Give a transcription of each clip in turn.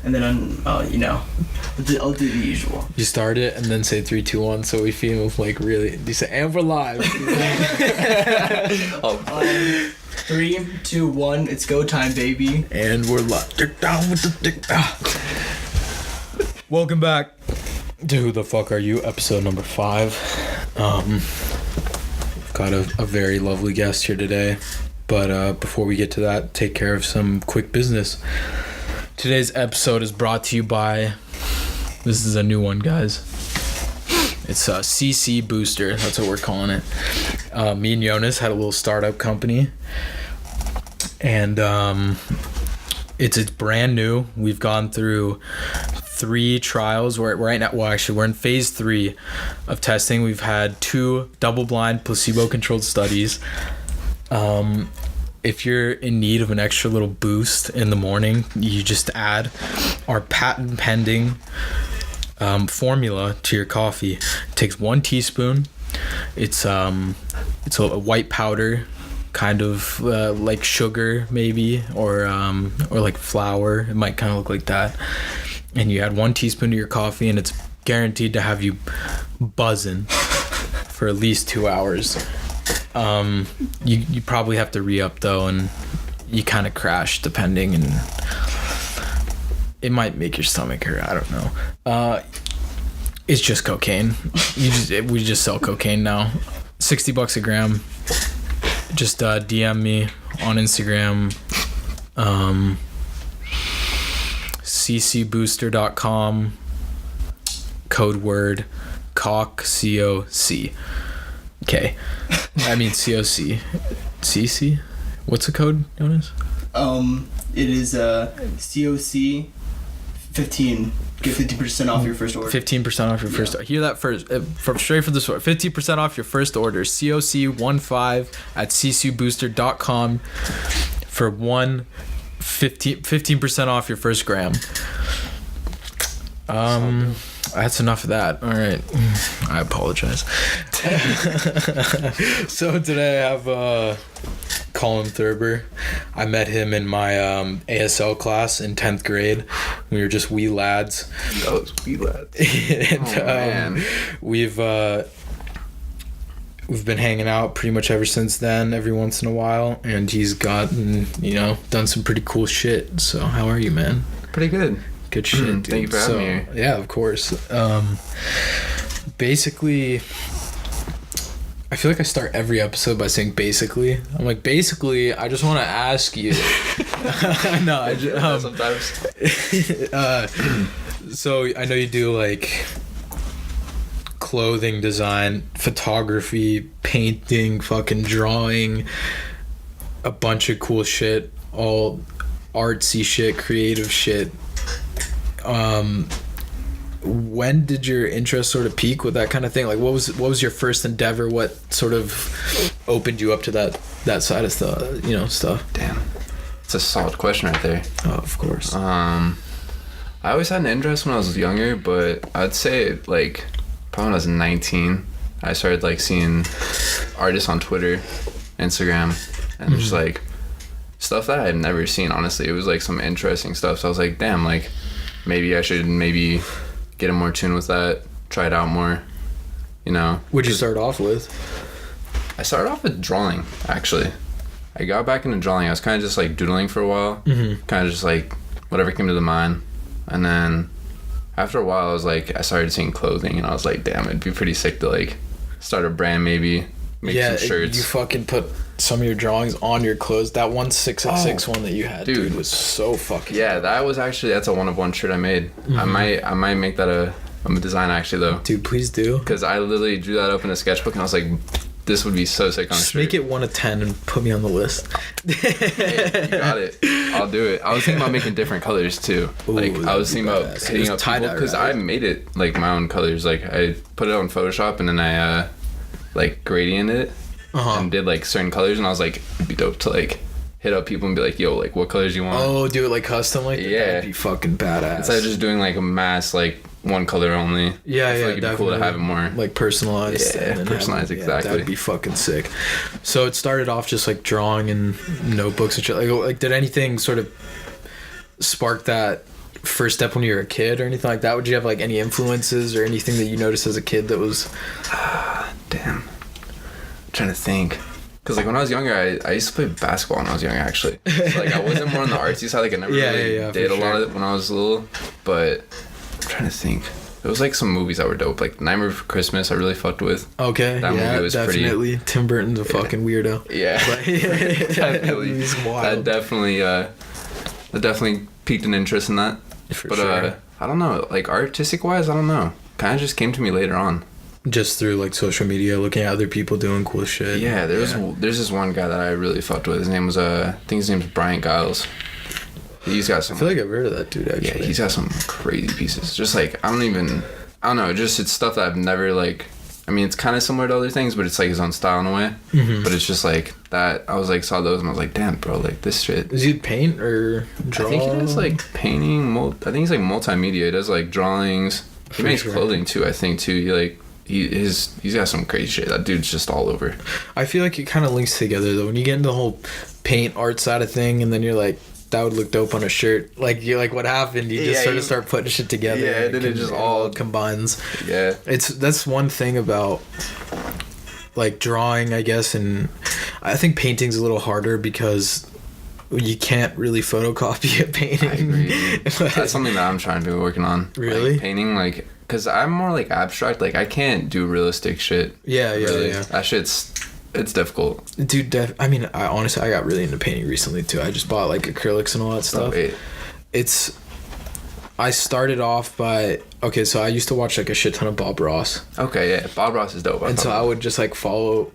and then I'll do the usual. You start it and then say 3, 2, 1, so we feel like really. You say, and we're live. 3, 2, 1, it's go time, baby. And we're live. Dick down with the dick. Welcome back to Who the Fuck Are You, episode number 5. Got a very lovely guest here today, but before we get to that, take care of some quick business. Today's episode is brought to you by, this is a new one, guys. It's a CC Booster, that's what we're calling it. Me and Jonas had a little startup company, and it's brand new. We've gone through 3 trials. We're right now, well, actually, we're in phase 3 of testing. We've had 2 double-blind, placebo-controlled studies. If you're in need of an extra little boost in the morning, you just add our patent-pending formula to your coffee. It takes 1 teaspoon. It's a white powder, kind of like sugar maybe, or like flour. It might kind of look like that. And you add 1 teaspoon to your coffee, and it's guaranteed to have you buzzing for at least 2 hours. You probably have to re-up though, and you kind of crash depending, and it might make your stomach hurt. I don't know. It's just cocaine. We just sell cocaine now. $60 a gram. Just DM me on Instagram. ccbooster.com, code word COC, COC. Okay. I mean COC. CC? What's the code, Jonas? It is COC 15. Get 50% off your first order. 15% off your first order. Hear that first. Straight from the source. 50% off your first order. COC15 at ccbooster.com for 15% off your first gram. That's enough of that. All right. I apologize. So today I have Collin Thurber. I met him in my ASL class in 10th grade. We were just wee lads. Those wee lads. And, man. We've been hanging out pretty much ever since then, every once in a while, and he's gotten, done some pretty cool shit. So how are you, man? Pretty good. Good shit, dude. Thank you for having me here. Yeah, of course. Basically, I feel like I start every episode by saying basically. I'm like, basically, I just want to ask you. No, I just, sometimes. So I know you do like clothing design, photography, painting, fucking drawing, a bunch of cool shit, all artsy shit, creative shit. When did your interest sort of peak with that kind of thing? Like, what was your first endeavor? What sort of opened you up to that side of stuff? Damn, it's a solid question right there. Oh, of course. I always had an interest when I was younger, but I'd say like probably when I was 19, I started like seeing artists on Twitter, Instagram, and just like stuff that I had never seen. Honestly, it was like some interesting stuff. So I was like, damn, like maybe I should get in more tune with that, try it out more, What'd you start off with? I started off with drawing, actually. I got back into drawing. I was kind of just like doodling for a while, kind of just like whatever came to the mind. And then after a while, I started seeing clothing, and I was like, damn, it'd be pretty sick to like start a brand, maybe make some shirts. You fucking put some of your drawings on your clothes. That 666 one that you had, dude, was so fucking dope. That's a 1-of-1 shirt I made. I might make that a design actually though. Dude, please do. Because I literally drew that up in a sketchbook, and I was like, this would be so sick on a shirt. Make it 1 of 10 and put me on the list. Hey, you got it. I'll do it. I was thinking about making different colors too. Ooh, I was thinking about hitting up people, because I made it like my own colors. Like I put it on Photoshop, and then I like gradient it and did like certain colors, and I was like, it'd be dope to like hit up people and be like, yo, like what colors you want? Oh, do it like custom like that? Yeah. That'd be fucking badass. Instead of just doing like a mass like one color only. Yeah, I feel like it'd be cool to have it more like personalized. Yeah, personalized, exactly. That'd be fucking sick. So it started off just like drawing and notebooks and shit. Like did anything sort of spark that first step when you were a kid or anything like that? Would you have like any influences or anything that you noticed as a kid that was... Damn. I'm trying to think. Because like when I was younger, I used to play basketball when I was younger, actually. So, like I wasn't more on the artsy side. Like I never really did a lot of it when I was little. But I'm trying to think. It was like some movies that were dope. Like Nightmare Before Christmas, I really fucked with. Okay, that movie was definitely. Pretty... Tim Burton's a fucking weirdo. Yeah. Definitely. He's wild. That definitely piqued an interest in that. For sure. I don't know. Like artistic wise, I don't know. Kind of just came to me later on. Just through like social media, looking at other people doing cool shit. Yeah, there's this one guy that I really fucked with. His name was I think his name's Brian Giles. He's got some... I feel like I've heard of that dude, actually. Yeah, he's got some crazy pieces. Just like, I don't know, just it's stuff that I've never like... I mean, it's kind of similar to other things, but it's like his own style in a way. Mm-hmm. But it's just like that. I was like, saw those and I was like, damn, bro, like this shit. Does he paint or draw? I think he does like painting. I think he's like multimedia. He does like drawings. He makes clothing too, I think, too. He's got some crazy shit. That dude's just all over. I feel like it kind of links together though. When you get into the whole paint art side of thing, and then you're like, that would look dope on a shirt. Like you're like, what happened? You just sort of start putting shit together. Yeah, and then it just all combines. Yeah, that's one thing about like drawing, I guess, and I think painting's a little harder because you can't really photocopy a painting. I agree. That's something that I'm trying to be working on. Really? Like, painting, like, because I'm more like abstract. Like, I can't do realistic shit. Yeah. That shit's... It's difficult. Dude, I mean, I honestly got really into painting recently, too. I just bought, like, acrylics and all that stuff. I started off by... Okay, so I used to watch, like, a shit ton of Bob Ross. Okay, yeah. Bob Ross is dope. I would just, like, follow...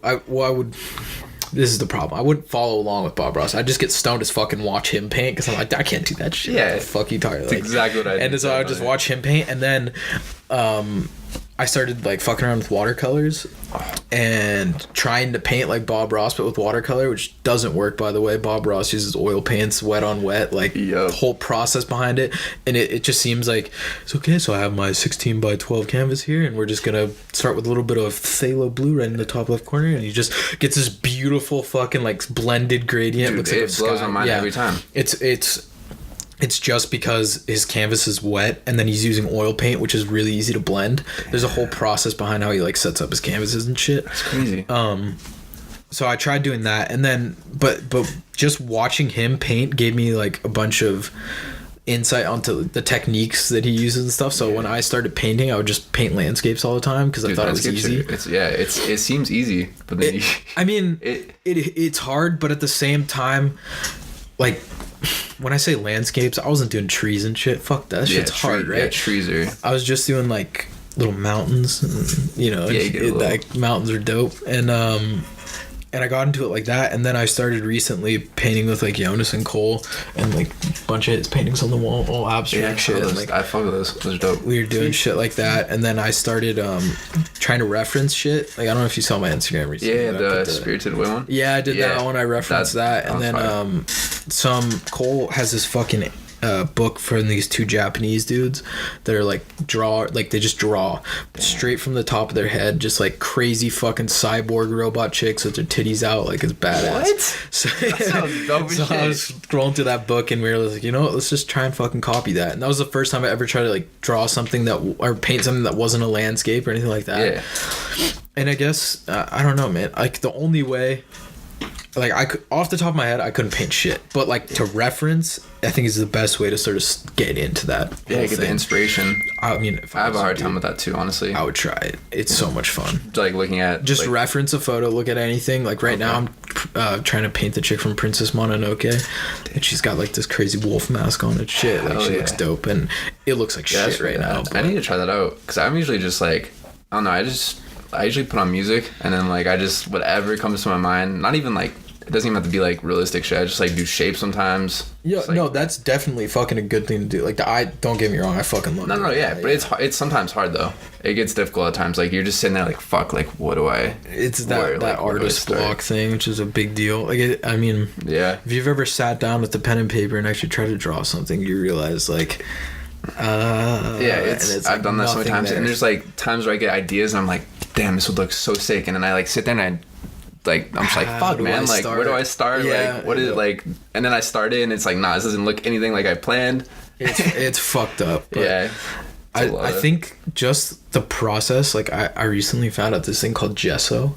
This is the problem. I wouldn't follow along with Bob Ross. I'd just get stoned as fucking watch him paint because I'm like, I can't do that shit. Yeah. What the fuck you talking That's exactly what I did. And so I would just watch him paint, and then I started like fucking around with watercolors and trying to paint like Bob Ross but with watercolor, which doesn't work, by the way. Bob Ross uses oil paints, wet on wet, like the whole process behind it, and it just seems like it's okay. So I have my 16 by 12 canvas here, and we're just gonna start with a little bit of phthalo blue right in the top left corner, and he just gets this beautiful fucking like blended gradient. Dude, looks like it blows my mind every time. It's just because his canvas is wet and then he's using oil paint, which is really easy to blend. There's a whole process behind how he like sets up his canvases and shit. That's crazy. So I tried doing that, and then but just watching him paint gave me like a bunch of insight onto the techniques that he uses and stuff. So when I started painting, I would just paint landscapes all the time because I thought it was easy. It seems easy, but then it's hard, but at the same time, like, when I say landscapes, I wasn't doing trees and shit. Fuck that shit's hard, right? Yeah, trees are... I was just doing like little mountains, and, you know, like mountains are dope, and I got into it like that, and then I started recently painting with like Jonas and Cole, and like a bunch of his paintings on the wall, all abstract shit. Those, like, I fuck with those. Those are dope. We were doing shit like that, and then I started trying to reference shit. Like, I don't know if you saw my Instagram recently. Yeah, the Spirited Away one. Yeah, I did that one. I referenced that, and then Cole has this fucking book from these two Japanese dudes that are like they just draw straight from the top of their head, just like crazy fucking cyborg robot chicks with their titties out, like it's badass. What? So, that sounds dope as shit. I was scrolling through that book and we were like, you know what, let's just try and fucking copy that. And that was the first time I ever tried to like draw something or paint something that wasn't a landscape or anything like that. Yeah. And I guess I don't know, man. Like the only way, like I could, off the top of my head, I couldn't paint shit, but like to reference, I think is the best way to sort of get into that. Yeah, get the inspiration. I mean, I have a hard time with that too, honestly. I would try it. It's so much fun. Like looking at just like, reference a photo, look at anything. Like right now, I'm trying to paint the chick from Princess Mononoke, and she's got like this crazy wolf mask on and shit. Like she looks dope, and it looks like shit right now. I need to try that out because I'm usually just like, I don't know. I usually put on music and then like I just whatever comes to my mind. Not even like it doesn't even have to be like realistic shit. I just like do shapes sometimes. Yeah, like, no, that's definitely fucking a good thing to do. Like don't get me wrong, I fucking love it. No, yeah, but it's sometimes hard though. It gets difficult at times. Like you're just sitting there like fuck, like what do I? It's that artist block thing, which is a big deal. Like I mean, yeah. If you've ever sat down with the pen and paper and actually tried to draw something, you realize like. It's I've done that so many times, and there's like times where I get ideas and I'm like, damn, this would look so sick, and then I like sit there and I'm just like, fuck man, like where do I start? Yeah, like what is it like? And then I start it and it's like, nah, this doesn't look anything like I planned. It's fucked up. But Yeah. I think just the process, like I recently found out this thing called gesso,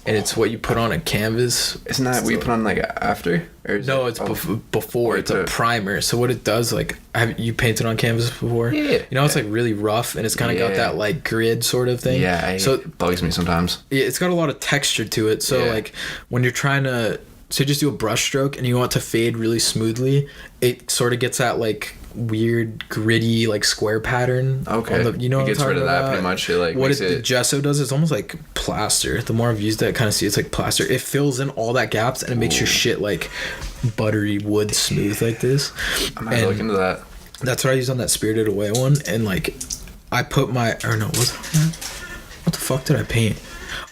and it's what you put on a canvas. Isn't that what you put on like after? Or is No, it, it's before. It's a primer. So what it does, like, have you painted on canvas before? Yeah. You know, it's like really rough, and it's kind of got that like grid sort of thing. Yeah. So It bugs me sometimes. yeah, it's got a lot of texture to it. So like when you're trying to, so just do a brush stroke and you want it to fade really smoothly, it sort of gets that like weird gritty like square pattern. Okay. You know, it what gets I'm rid talking of that about? pretty much. It like What makes the it. gesso does, it's almost like plaster. The more I've used it, I kind of see it's like plaster. It fills in all that gaps and it makes your shit like buttery wood smooth like this. I'm gonna look into that. That's what I used on that Spirited Away one, and like I put my, or no, was it that? What the fuck did I paint?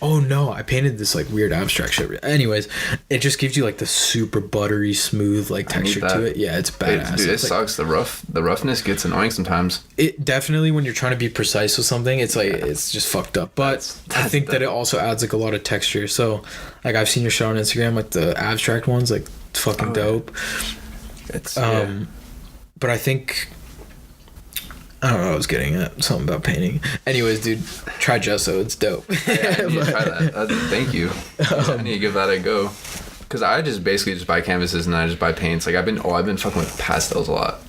Oh no, I painted this like weird abstract shit. Anyways, it just gives you like the super buttery smooth like texture to it. Yeah, it's badass. Dude, it It's, like, sucks. The roughness gets annoying sometimes. it definitely, when you're trying to be precise with something, it's like it's just fucked up. But I think that it also adds like a lot of texture. So like I've seen your shit on Instagram, like the abstract ones, like it's fucking dope. It's But I think, I don't know what I was getting at. Something about painting. Anyways, dude, try gesso. It's dope. Yeah, I need to try that. Thank you. I need to give that a go. Cause I just basically just buy canvases and I just buy paints. Like I've been fucking with pastels a lot.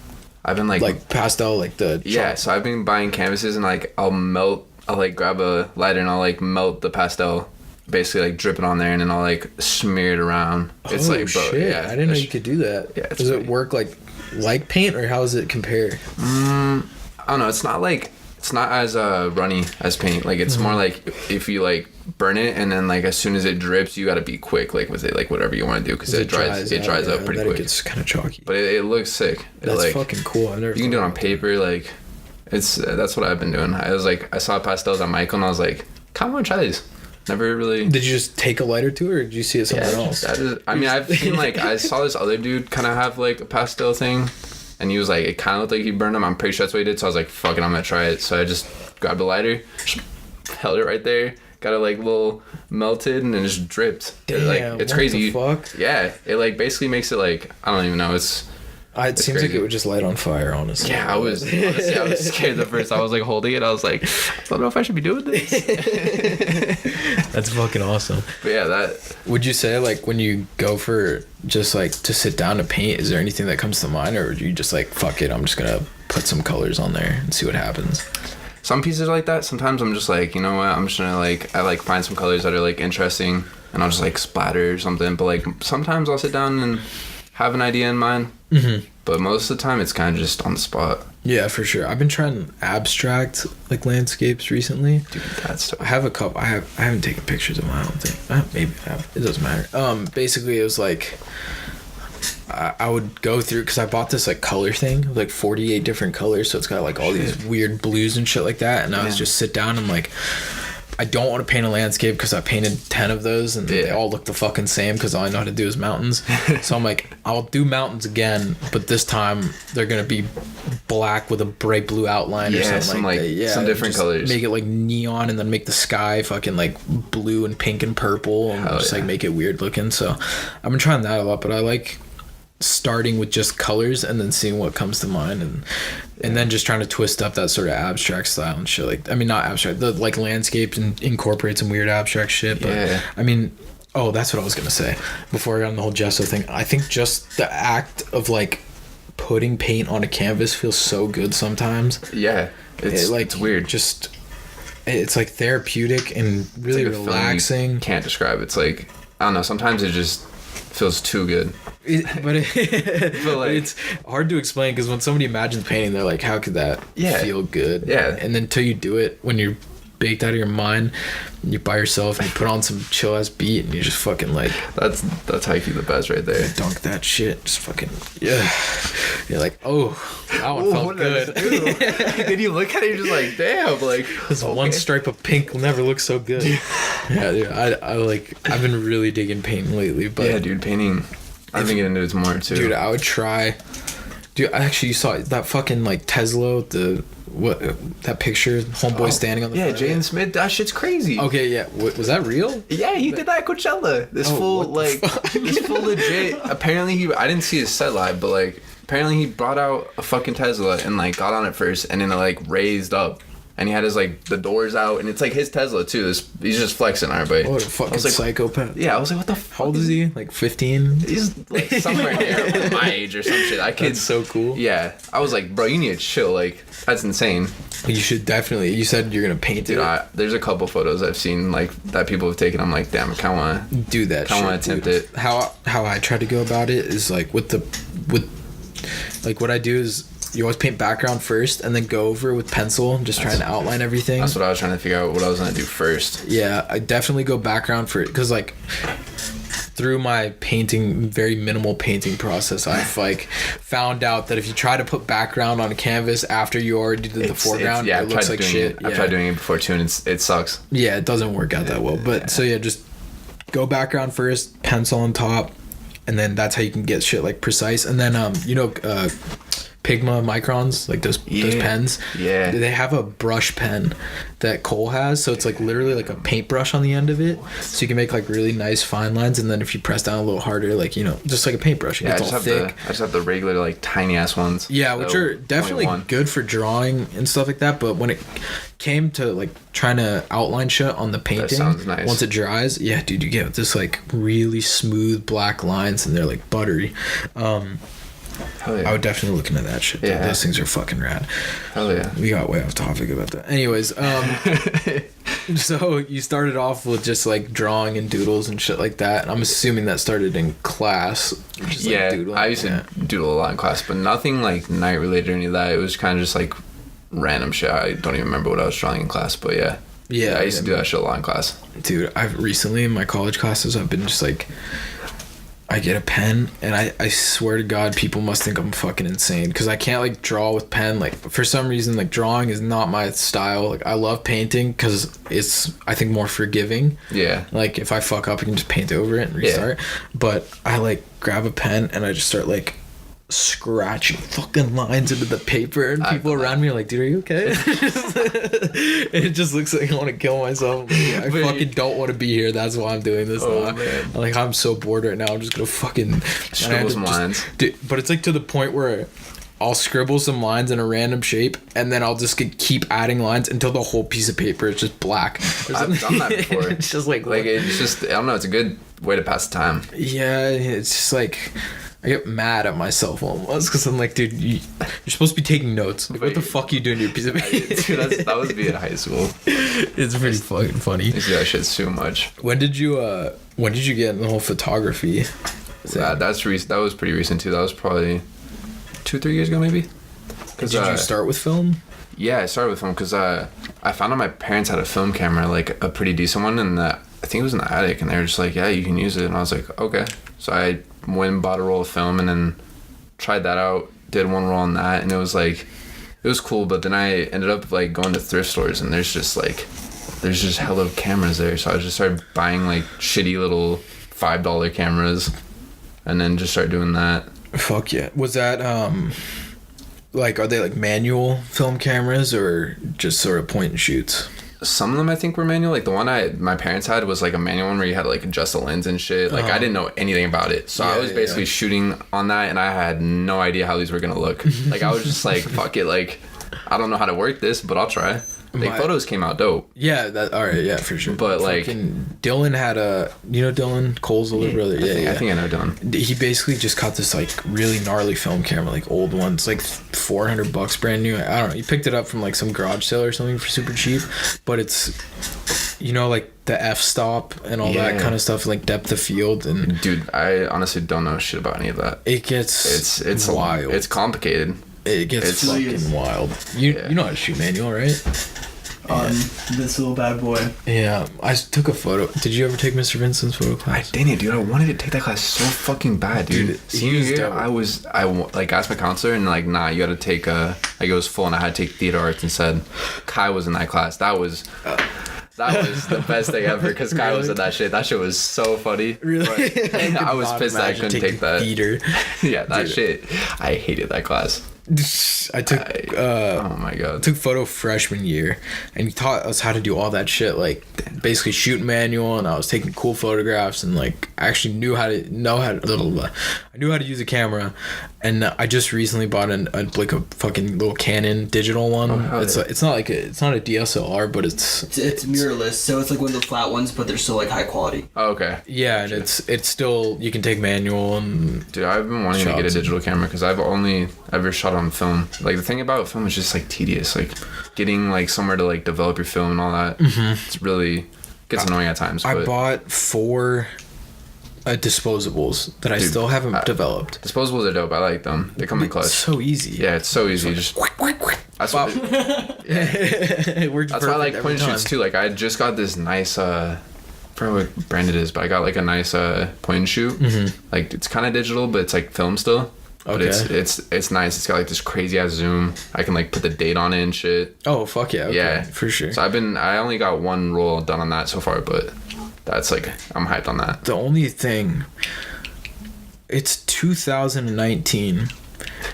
I've been like pastel, like the yeah. So I've been buying canvases and like I'll like grab a lighter and I'll like melt the pastel, basically like drip it on there and then I'll like smear it around. It's oh like shit! yeah. I didn't know you could do that. Yeah, it's does it pretty- work like paint, or how does it compare? I don't know. It's not as runny as paint. Like it's more like if you like burn it and then like as soon as it drips, you got to be quick like with it, like whatever you want to do because it dries up pretty quick. It gets kind of chalky. But it looks sick. That's like, fucking cool. I've never. You can do it on thought paper. Like it's that's what I've been doing. I saw pastels on Michael and I was like, come on, try these. Never really. Did you just take a lighter to it, or did you see it somewhere else? I mean, I've seen like I saw this other dude kind of have like a pastel thing. And he was like, it kind of looked like he burned them. I'm pretty sure that's what he did. So I was like, fuck it, I'm going to try it. So I just grabbed a lighter, held it right there, got it like little melted, and then just dripped. Damn, it's what crazy. the fuck? Yeah, it like basically makes it like, I don't even know. It seems crazy. like it would just light on fire, honestly. Yeah, I was scared at first. I was like holding it. I was like, I don't know if I should be doing this. That's fucking awesome. But yeah, that. Would you say like when you go for just like to sit down to paint, is there anything that comes to mind, or would you just like, fuck it, I'm just gonna put some colors on there and see what happens? Some pieces are like that. Sometimes I'm just like, you know what? I'm just gonna I find some colors that are like interesting, and I'll just like splatter or something. But like sometimes I'll sit down and have an idea in mind. Mm-hmm. But most of the time it's kind of just on the spot. Yeah, for sure. I've been trying abstract like landscapes recently. Dude, that's dope. I have a couple. I haven't taken pictures of mine. I don't think. Maybe I have. It doesn't matter. Basically, it was like I would go through, because I bought this like color thing, like 48 different colors. So it's got like all these weird blues and shit like that. And I was just sit down and like, I don't want to paint a landscape because I painted 10 of those and they all look the fucking same because all I know how to do is mountains. So I'm like, I'll do mountains again, but this time they're going to be black with a bright blue outline or something like that. Yeah, some different colors. Make it like neon and then make the sky fucking like blue and pink and purple and like make it weird looking. So I've been trying that a lot, but I like starting with just colors and then seeing what comes to mind and then just trying to twist up that sort of abstract style and shit. Like, I mean, not abstract, the like landscapes and incorporate some weird abstract shit. But I mean, that's what I was gonna say before I got on the whole gesso thing. I think just the act of like putting paint on a canvas feels so good sometimes. Yeah, it's weird. Just it's like therapeutic and really like relaxing. Can't describe. It's like, I don't know, sometimes it just feels too good. But it's hard to explain, because when somebody imagines painting, they're like, how could that feel good? Yeah. And then until you do it, when you're baked out of your mind, you're by yourself and you put on some chill ass beat and you just fucking like, that's how you feel the best right there. Dunk that shit, just fucking you're like, oh, that one felt good. Then you look at it, you're just like, damn, like this one stripe of pink will never look so good. Yeah, dude, I've been really digging painting lately. But yeah, dude, painting, I've been getting into it more too. Dude, I would try. Dude, actually, you saw that fucking like Tesla, that picture, homeboy standing on the front. Jaden Smith, that shit's crazy. Okay, yeah, was that real? Yeah, he did that at Coachella. This fool legit. Apparently, I didn't see his set live, but like apparently he brought out a fucking Tesla and like got on it first, and then it like raised up. And he had his like the doors out, and it's like his Tesla too. He's just flexing on everybody. What a fucking like, psychopath. Yeah, I was like, what the fuck? How old is he? Like 15? He's like somewhere near my age or some shit. That kid's so cool. Yeah, I was like, bro, you need to chill. Like, that's insane. You should definitely. You said you're gonna paint Dude, it. There's a couple photos I've seen like that people have taken. I'm like, damn, I kind of want to do that. Kind of want to attempt it. How I try to go about it is like with like what I do is. You always paint background first and then go over with pencil, just trying to outline everything. That's what I was trying to figure out what I was going to do first. Yeah, I definitely go background for it because, like, through my painting, very minimal painting process, I've, like, found out that if you try to put background on a canvas after you already did the foreground, it looks like shit. I've tried doing it before, too, and it sucks. Yeah, it doesn't work out that well. But, so, yeah, just go background first, pencil on top, and then that's how you can get shit, like, precise. And then, Pigma microns, like those pens. Yeah. They have a brush pen that Cole has, so it's like literally like a paintbrush on the end of it. So you can make like really nice fine lines, and then if you press down a little harder, like, you know, just like a paintbrush, it gets all thick. I just have the regular like tiny ass ones. Yeah, which are definitely good for drawing and stuff like that. But when it came to like trying to outline shit on the painting, that sounds nice. Once it dries, yeah, dude, you get this like really smooth black lines, and they're like buttery. Hell yeah. I would definitely look into that shit. Yeah. Those things are fucking rad. Hell yeah. We got way off topic about that. Anyways, so you started off with just like drawing and doodles and shit like that. And I'm assuming that started in class. Just, yeah, like, doodling. I used to doodle a lot in class, but nothing like night related or any of that. It was kind of just like random shit. I don't even remember what I was drawing in class, but yeah. Yeah, I used to do that shit a lot in class. Dude, I've recently in my college classes, I've been just like, I get a pen, and I swear to God, people must think I'm fucking insane, because I can't, like, draw with pen. Like, for some reason, like, drawing is not my style. Like, I love painting, because it's, I think, more forgiving. Yeah. Like, if I fuck up, I can just paint over it and restart. Yeah. But I, like, grab a pen, and I just start, like, scratching fucking lines into the paper, and people around me are like, dude, are you okay? And it just looks like I want to kill myself. I fucking don't want to be here. That's why I'm doing this now. Man. Like, I'm so bored right now. I'm just gonna fucking scribble some lines. Dude, but it's like to the point where I'll scribble some lines in a random shape, and then I'll just keep adding lines until the whole piece of paper is just black. I've done that before. It's just like it's just, I don't know, it's a good way to pass the time. Yeah, it's just like, I get mad at myself almost, because I'm like, dude, you're supposed to be taking notes. Like, what the fuck are you doing to your piece of paper? Dude, that was me in high school. It's pretty fucking funny. I do that shit so much. When did you get in the whole photography thing? That was pretty recent too. That was probably 2-3 years ago maybe. Did you start with film? Yeah, I started with film because I found out my parents had a film camera, like a pretty decent one, and I think it was in the attic, and they were just like, yeah, you can use it. And I was like, okay. So I went and bought a roll of film, and then tried that out, did one roll on that, and it was cool. But then I ended up like going to thrift stores, and there's just hella cameras there. So I just started buying like shitty little $5 cameras, and then just started doing that. Fuck yeah. Was that like, are they like manual film cameras or just sort of point and shoots? Some of them I think were manual. Like the one my parents had was like a manual one where you had to like adjust the lens and shit. Like I didn't know anything about it. So I was basically shooting on that, and I had no idea how these were gonna look. Like I was just like, fuck it, like I don't know how to work this, but I'll try. Like photos came out dope. Yeah, alright, yeah, for sure. But like Dylan had Dylan Cole's older brother. I think I know Dylan. He basically just got this like really gnarly film camera, like old ones, like $400 brand new. I don't know. He picked it up from like some garage sale or something for super cheap. But it's, like the f-stop and all that kind of stuff, like depth of field. And dude, I honestly don't know shit about any of that. It gets it's wild. It's complicated. It gets fucking wild. You know how to shoot manual, right? On this little bad boy. Yeah, I took a photo. Did you ever take Mr. Vincent's photo class? I didn't, dude. I wanted to take that class so fucking bad, dude. Senior year, I like asked my counselor, and like, nah, you got to take like it was full, and I had to take theater arts instead. Kai was in that class. That was the best thing ever, because Kai was in that shit. That shit was so funny. Really? I was pissed that I couldn't take that. Theater. Yeah, that shit. I hated that class. I took oh my god. took photo freshman year, and he taught us how to do all that shit, like basically shoot manual, and I was taking cool photographs, and like I actually knew how to I knew how to use a camera, and I just recently bought like a fucking little Canon digital one. It's not a DSLR, but it's mirrorless, so it's like one of the flat ones, but they're still like high quality. Oh, okay. Yeah, and it's still, you can take manual and dude, I've been wanting to get a digital camera because I've only ever shot on film. Like the thing about film is just like tedious, like getting like somewhere to like develop your film and all that. It's really gets annoying at times. I bought 4 disposables that I still haven't developed. Disposables are dope. I like them. They come in clutch. It's so easy. Yeah, it's so easy. Just that's why I like point and shoots too. Like I just got this nice I forget what brand it is, but I got like a nice point and shoot. Like it's kind of digital, but it's like film still. But it's nice. It's got like this crazy ass zoom. I can like put the date on it and shit. Oh fuck yeah. Okay. Yeah, for sure. So I only got 1 roll done on that so far, but that's like I'm hyped on that. The only thing, it's 2019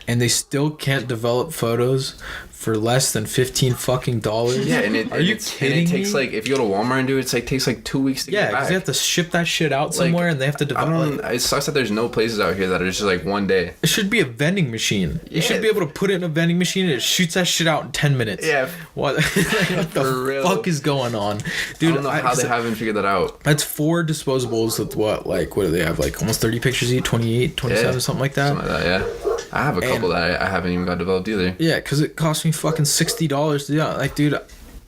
and they still can't develop photos for less than $15 fucking. Yeah, and are you kidding and it takes me? like, if you go to Walmart and do it, it's like takes like 2 weeks to get back. Yeah, because they have to ship that shit out somewhere, like, and they have to develop. It sucks that there's no places out here that are just like one day. It should be a vending machine. You should be able to put it in a vending machine and it shoots that shit out in 10 minutes. Yeah. What the fuck is going on, dude? I don't know how they haven't figured that out. That's 4 disposables with what do they have? Like almost 30 pictures each, 28, 27, something like that. Something like that, yeah. I have a couple that I haven't even got developed either. Yeah, because it cost me fucking $60 to do that. Like, dude,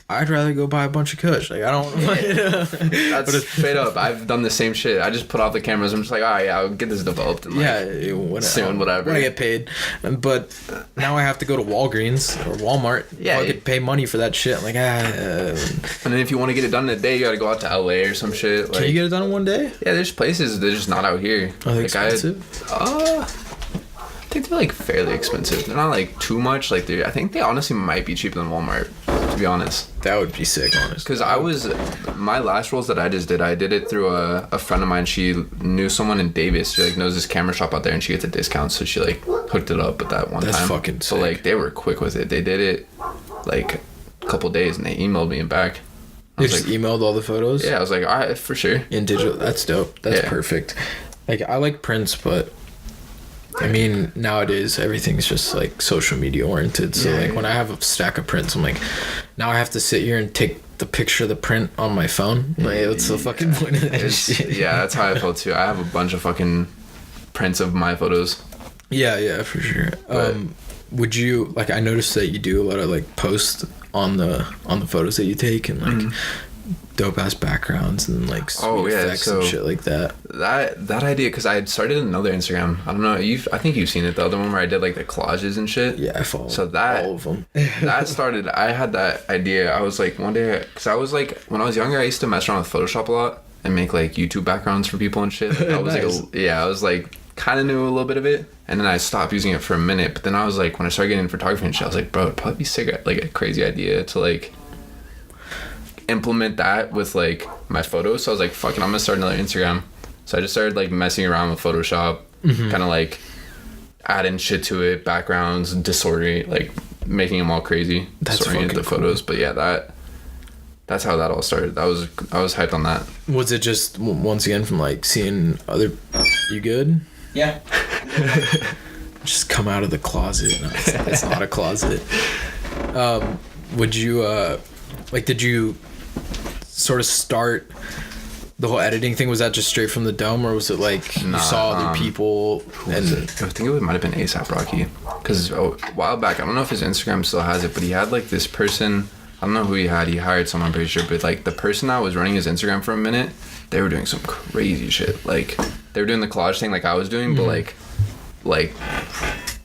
I'd rather go buy a bunch of kush. Like, I don't. That's straight up. I've done the same shit. I just put off the cameras. I'm just like, yeah, I'll get this developed. And like, soon, whatever. When I get paid. But now I have to go to Walgreens or Walmart. Yeah. I could pay money for that shit. Like, And then if you want to get it done in a day, you got to go out to LA or some shit. Like, can you get it done in one day? Yeah, there's places. They're just not out here. Are they expensive? I think they're like fairly expensive. They're not like too much. Like I think they honestly might be cheaper than Walmart, to be honest. That would be sick, honestly. Because my last rolls that I did it through a friend of mine. She knew someone in Davis. She like knows this camera shop out there, and she gets a discount. So she like hooked it up at that one time. That's fucking sick. So like they were quick with it. They did it like a couple days, and they emailed me back. They just emailed all the photos? Yeah, I was like, all right, for sure. In digital, that's dope. That's perfect. Like, I like prints, but I mean, nowadays everything's just like social media oriented. So like when I have a stack of prints, I'm like, now I have to sit here and take the picture of the print on my phone. Like, what's the fucking point of that shit? Yeah, that's how I felt too. I have a bunch of fucking prints of my photos. Yeah, for sure. Would you, like, I noticed that you do a lot of like posts on the photos that you take, and like dope ass backgrounds and like sweet effects and shit like that. That idea, because I had started another Instagram. I don't know, I think you've seen it, the other one where I did like the collages and shit. Yeah, I follow all of them. That started, I had that idea. I was like, one day, because I was like, when I was younger, I used to mess around with Photoshop a lot and make like YouTube backgrounds for people and shit. Like, I was nice. I was like, kind of knew a little bit of it, and then I stopped using it for a minute. But then I was like, when I started getting into photography and shit, I was like, bro, it'd probably be sick, like a crazy idea to like implement that with like my photos. So I was like, fuck it, I'm gonna start another Instagram. So I just started like messing around with Photoshop, kind of like adding shit to it, backgrounds, disorient, like making them all crazy, disorient the photos. But yeah, that's how that all started. I was hyped on that. Was it just once again from like seeing other? You good? Yeah. Just come out of the closet. No, it's not a closet. Would you like? Did you sort of start the whole editing thing? Was that just straight from the dome, or was it like you saw other people? I think it might have been ASAP Rocky, because a while back, I don't know if his Instagram still has it, but he had like this person. I don't know who he had. He hired someone, I'm pretty sure, but like the person that was running his Instagram for a minute, they were doing some crazy shit. Like they were doing the collage thing like I was doing, but like I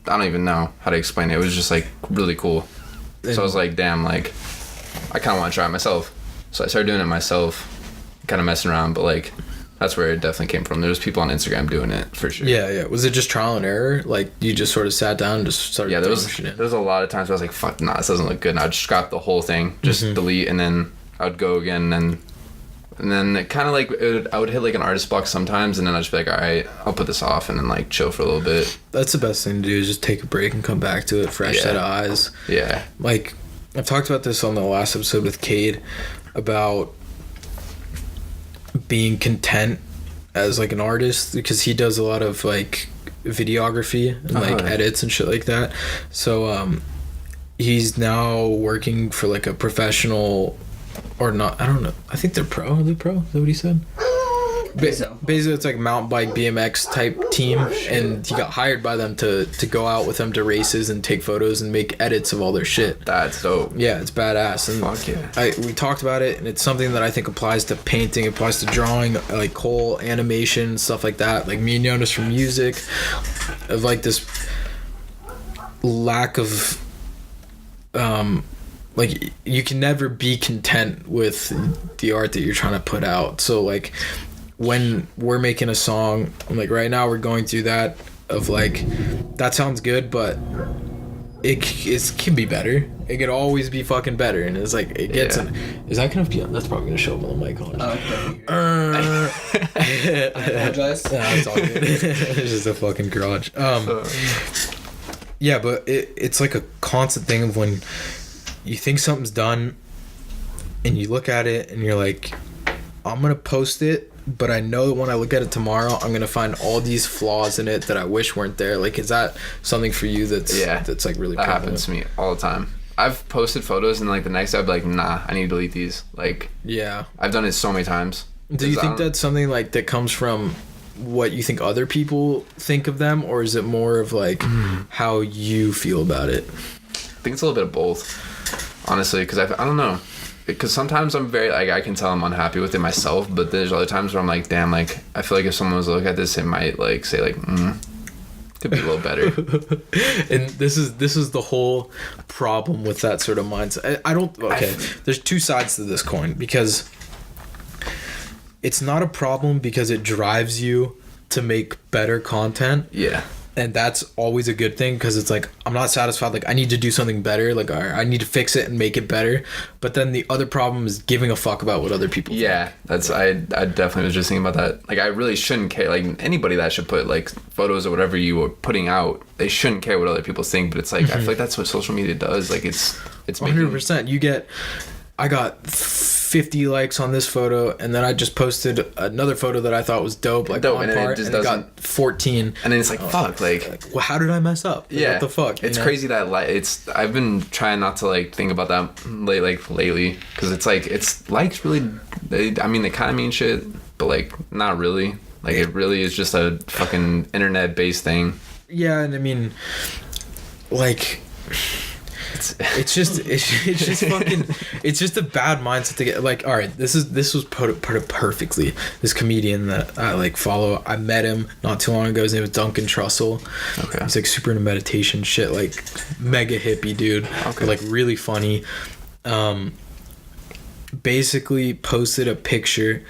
don't even know how to explain it. It was just like really cool. So I was like, damn, like I kind of want to try it myself. So I started doing it myself, kind of messing around, but like that's where it definitely came from. There's people on Instagram doing it for sure. Yeah. Was it just trial and error? Like you just sort of sat down and just started there was a lot of times where I was like, fuck, nah, this doesn't look good. And I'd just scrap the whole thing, just delete, and then I'd go again, and And then it kind of like I would hit like an artist block sometimes, and then I'd just be like, all right, I'll put this off and then like chill for a little bit. That's the best thing to do, is just take a break and come back to it, fresh set of eyes. Yeah. Like, I've talked about this on the last episode with Cade about being content as like an artist, because he does a lot of like videography and like edits and shit like that. So he's now working for like a professional, or not, I don't know, I think they're pro. Are they pro? Is that what he said? Basically, it's like mountain bike BMX type team, and he got hired by them to go out with them to races and take photos and make edits of all their shit. That's dope. Yeah, it's badass. And fuck yeah. We talked about it, and it's something that I think applies to painting, applies to drawing, like whole animation, stuff like that. Like me and Jonas for music, of like this lack of like, you can never be content with the art that you're trying to put out. So like, when we're making a song, like right now we're going through that of like, that sounds good, but it can be better. It could always be fucking better. And it's like, it gets is that gonna be, that's probably gonna show up on the mic. I apologize. No, it's all good. It's just a fucking garage. Yeah, but it's like a constant thing of when you think something's done and you look at it and you're like, I'm gonna post it, but I know that when I look at it tomorrow, I'm gonna find all these flaws in it that I wish weren't there. Like, is that something for you that's like really that prevalent? happens to me all the time. I've posted photos and like the next day I'd be like, nah, I need to delete these. Like, yeah, I've done it so many times. Do you think that's something like that comes from what you think other people think of them, or is it more of like how you feel about it? I think it's a little bit of both, honestly, because I don't know. Because sometimes I'm very, like, I can tell I'm unhappy with it myself, but there's other times where I'm like, damn, like, I feel like if someone was to look at this, it might, like, say, like, could be a little better. And this is the whole problem with that sort of mindset. There's two sides to this coin, because it's not a problem because it drives you to make better content. Yeah. And that's always a good thing, because it's like, I'm not satisfied, like I need to do something better, like I need to fix it and make it better. But then the other problem is giving a fuck about what other people think. That's I definitely was just thinking about that. Like, I really shouldn't care. Like, anybody that should put like photos or whatever you are putting out, they shouldn't care what other people think. But it's like, I feel like that's what social media does. Like, it's 100%. I got 50 likes on this photo, and then I just posted another photo that I thought was dope, like on part, and it got 14. And then it's like, fuck, like, well, how did I mess up? Like, what the fuck? It's crazy that I've been trying not to like think about that lately, because it's like, it's likes really, they kind of mean shit, but like not really. Like, it really is just a fucking internet based thing. Yeah, and I mean, like, it's just fucking, it's just a bad mindset to get. Like, all right, this was put it perfectly. This comedian that I like follow, I met him not too long ago. His name was Duncan Trussell. Okay. He's like super into meditation shit, like mega hippie dude. Okay. But like really funny. Basically posted a picture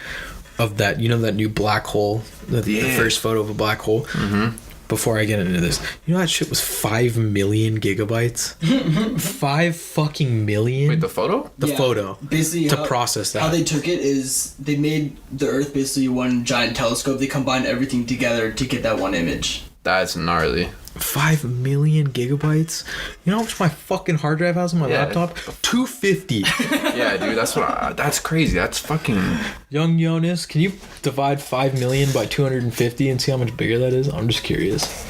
of that, that new black hole, the first photo of a black hole. Mm-hmm. Before I get into this, that shit was 5 million gigabytes. 5 fucking million. Wait, the photo? The photo. Basically, to process that. How they took it is they made the Earth basically one giant telescope. They combined everything together to get that one image. That's gnarly. 5 million gigabytes. You know how much my fucking hard drive has on my laptop? 250. Yeah, dude, that's crazy. That's fucking. Young Jonas, can you divide 5 million by 250 and see how much bigger that is? I'm just curious.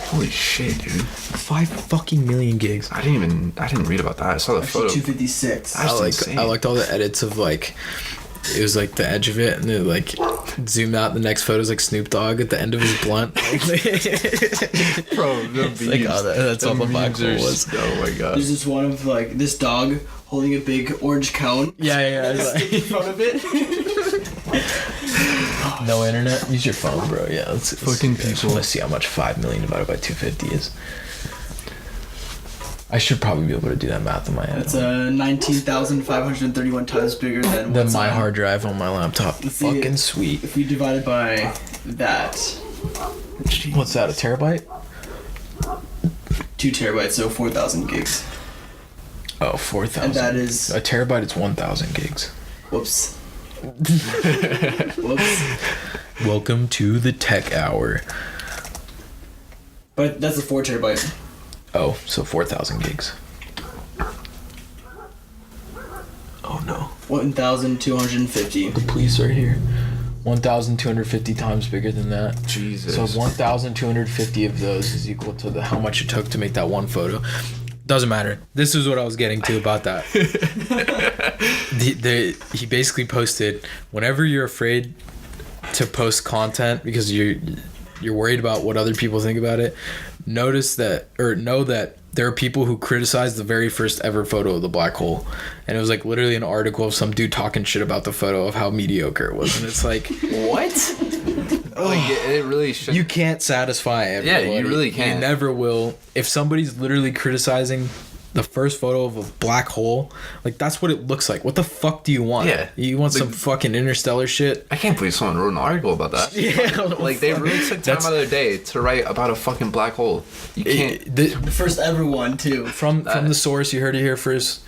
Holy shit, dude. 5 fucking million gigs. I didn't read about that. I saw the photo. 256. I liked all the edits of like, it was like the edge of it, and it like zoomed out. The next photo's like Snoop Dogg at the end of his blunt. Bro, the memes. Like, that's all the black hole was. Oh my god. There's this one of like this dog holding a big orange cone. Yeah. Like, in front of it. No internet. Use your phone, bro. Yeah, let's fucking people. I just want to see how much 5 million divided by 250 is. I should probably be able to do that math in my head. It's 19,531 times bigger than my hard drive on my laptop. Fucking sweet. If we divide it by that. Jeez. What's that, a terabyte? 2 terabytes, so 4,000 gigs. Oh, 4,000. And that is... A terabyte is 1,000 gigs. Whoops. Whoops. Welcome to the tech hour. But that's a 4 terabyte. Oh, so 4,000 gigs. Oh no. 1,250. The police are here. 1,250 times bigger than that. Jesus. So 1,250 of those is equal to how much it took to make that one photo. Doesn't matter. This is what I was getting to about that. He basically posted, whenever you're afraid to post content because you're worried about what other people think about it, know that there are people who criticize the very first ever photo of the black hole. And it was like literally an article of some dude talking shit about the photo of how mediocre it was. And it's like, What? Like, it really should. you can't satisfy everybody. Yeah, you really can't. You never will. If somebody's literally criticizing the first photo of a black hole, like, that's what it looks like. What the fuck do you want? Yeah. You want some fucking interstellar shit? I can't believe someone wrote an article about that. Yeah. Like, they really took time out of their day to write about a fucking black hole. You can't. The first ever one, too. From the source, you heard it here first.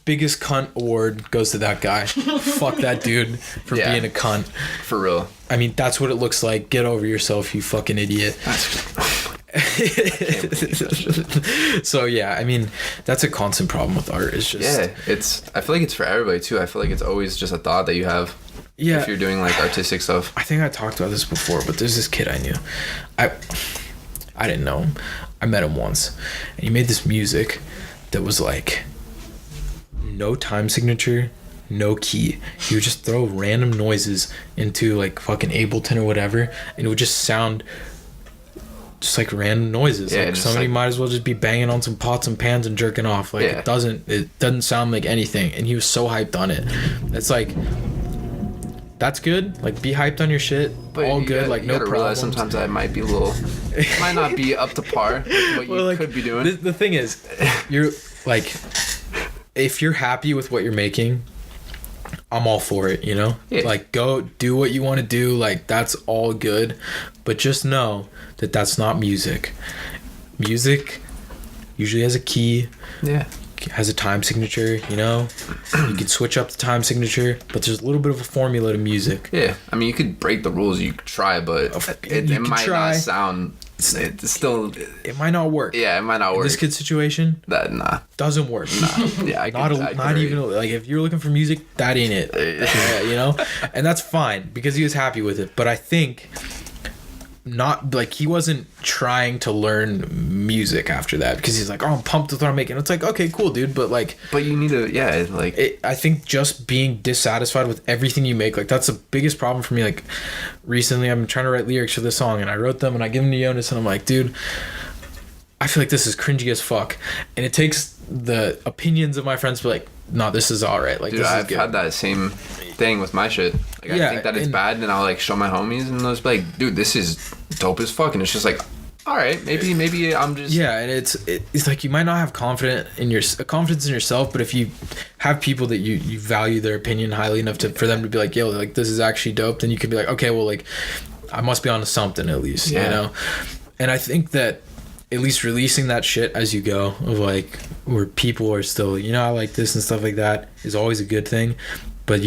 Biggest cunt award goes to that guy. Fuck that dude for Yeah. being a cunt. For real. I mean, that's what it looks like. Get over yourself, you fucking idiot. So yeah, I mean, that's a constant problem with art. It's just I feel like it's for everybody too. I feel like it's always just a thought that you have if you're doing like artistic stuff. I think I talked about this before, but there's this kid I knew. I didn't know him. I met him once, and he made this music that was like no time signature, no key. He would just throw random noises into like fucking Ableton or whatever, and it would just sound just like random noises. Yeah, like somebody might as well just be banging on some pots and pans and jerking off. Like it doesn't sound like anything. And he was so hyped on it. It's like, that's good. Like, be hyped on your shit. But all good. Like, no problem. Realize sometimes that might be a little, might not be up to par with what you could be doing. The thing is, you're like, if you're happy with what you're making, I'm all for it, you know? Yeah. Like, go do what you want to do. Like, that's all good. But just know that that's not music. Music usually has a key. Yeah. Has a time signature, you know? You can switch up the time signature, but there's a little bit of a formula to music. Yeah. I mean, you could break the rules. You could try, but it might not sound... It's still... It might not work. Yeah, it might not work. In this kid's situation... Doesn't work. Nah. Yeah, not even... Like, if you're looking for music, that ain't it. Yeah, you know? And that's fine, because he was happy with it. But I think... Not like he wasn't trying to learn music after that, because he's like, oh, I'm pumped with what I'm making. It's like, okay, cool, dude, but like, you need to, like, I think just being dissatisfied with everything you make, like, that's the biggest problem for me. Like, recently I'm trying to write lyrics for this song, and I wrote them and I give them to Jonas, and I'm like, dude, I feel like this is cringy as fuck. And it takes the opinions of my friends to be like, no, this is all right. Like, dude, this is I've good. had that same thing with my shit. Like, I think that it's bad, and I'll like show my homies, and they'll just be like, dude, this is dope as fuck. And it's just like, all right, maybe I'm just... Yeah, and it's like, you might not have confidence in yourself, but if you have people that you value their opinion highly enough for them to be like, yo, like, this is actually dope, then you can be like, okay, well, like, I must be onto something at least, you know? And I think that at least releasing that shit as you go, of like, where people are still, you know, I like this and stuff like that, is always a good thing. But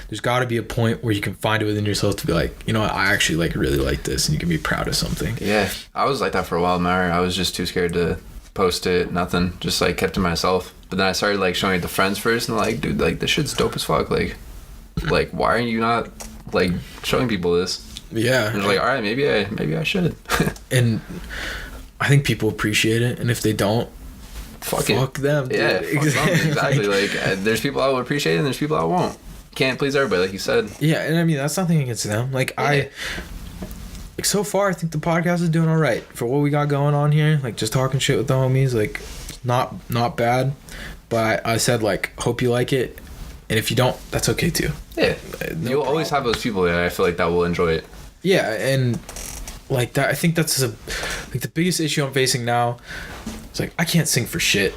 there's got to be a point where you can find it within yourself to be like, you know what, I actually like really like this, and you can be proud of something. Yeah, I was like that for a while, man. I was just too scared to post it, nothing, just like kept to myself. But then I started like showing it to friends first, and like, dude, like, this shit's dope as fuck. Like why are you not like showing people this? Yeah. And I was like, all right, maybe I should. And I think people appreciate it, and if they don't, fuck them, dude. Yeah, exactly. Like, there's people that will appreciate it, and there's people that won't. Can't please everybody, like you said. Yeah, and I mean, that's nothing against them. Like, like, so far, I think the podcast is doing all right for what we got going on here. Like, just talking shit with the homies, like, not bad. But I said, like, hope you like it, and if you don't, that's okay too. Yeah, you'll always have those people that I feel like that will enjoy it. Yeah, and like that, I think that's like the biggest issue I'm facing now. It's like, I can't sing for shit.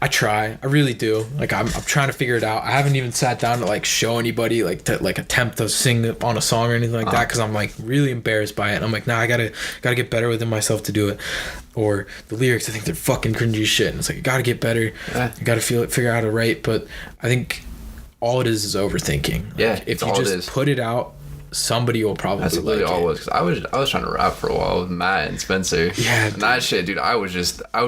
I try, I really do. Like, I'm trying to figure it out. I haven't even sat down to like show anybody, like, to like attempt to sing on a song or anything like that, because I'm like really embarrassed by it. And I'm like, nah, I gotta get better within myself to do it. Or the lyrics, I think they're fucking cringy as shit, and it's like, I gotta get better. I gotta figure out how to write. But I think all it is overthinking. Yeah, Like, if that's you all it just is. put it out, somebody will probably That's like literally all it it. was. 'Cause I was trying to rap for a while with Matt and Spencer. Yeah, And that shit, dude, I would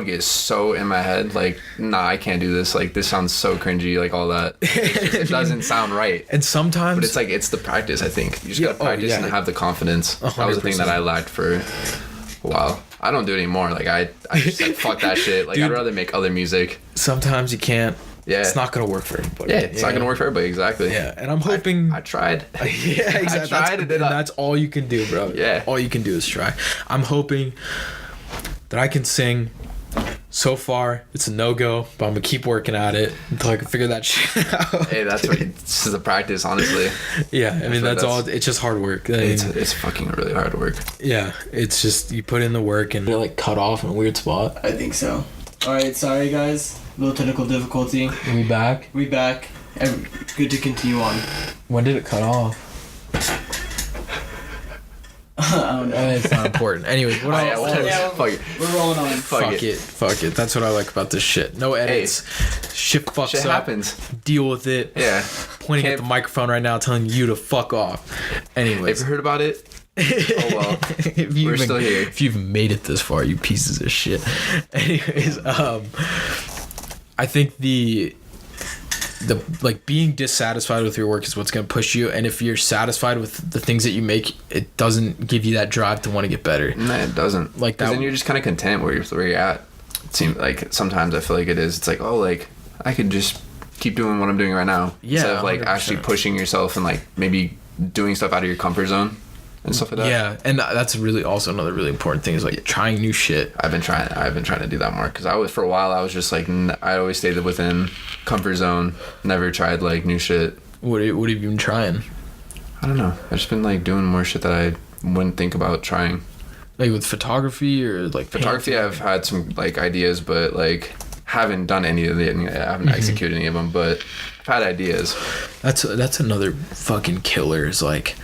get so in my head, like, nah, I can't do this. Like, this sounds so cringy, like all that. It doesn't sound right. And sometimes But it's like, it's the practice, I think. You just gotta practice and have the confidence. That was the thing that I lacked for a while. I don't do it anymore. Like, I just like, fuck that shit. Like, Dude, I'd rather make other music. sometimes you can't. Yeah. It's not gonna work for everybody. Yeah, it's not gonna work for everybody, exactly. Yeah, and I'm hoping. I tried. Yeah, exactly. I tried and that's all you can do, bro. Yeah. All you can do is try. I'm hoping that I can sing. So far, it's a no-go, but I'm gonna keep working at it until I can figure that shit out. Hey, that's what this is a practice, honestly. Yeah, I mean that's all. It's just hard work. I mean, It's fucking really hard work. yeah, it's just you put in the work and they're like cut off in a weird spot. I think so. Alright, sorry guys. Little technical difficulty. We back? We back. Good to continue on. When did it cut off? I don't know. It's not important. Anyways, what Yeah, else? whatever. Yeah, Fuck it. We're rolling on. Fuck it. Fuck it. That's what I like about this shit. No edits. Shit fucks Shit up. happens. Deal with it. Yeah. Pointing at Can't- the microphone right now, telling you to fuck off. Anyways. Have you heard about it? Oh well. If you We're even- still here. If you've made it this far, you pieces of shit. Anyways, I think the like being dissatisfied with your work is what's going to push you, and if you're satisfied with the things that you make, it doesn't give you that drive to want to get better. No, it doesn't. Like that- Because then you're just kind of content where you're at. It seems like sometimes I feel like it is. It's like, oh, like I could just keep doing what I'm doing right now. Yeah, Instead of like 100%. actually pushing yourself and like maybe doing stuff out of your comfort zone and stuff like that. Yeah, and that's really also another really important thing is like trying new shit. I've been trying to do that more because for a while I was just like I always stayed within comfort zone, never tried like new shit. What have you been trying? I don't know. I've just been like doing more shit that I wouldn't think about trying. Like with photography or like Photography, painting? I've had some like ideas, but like haven't done any of it. I haven't executed any of them, but I've had ideas. That's another fucking killer. Is like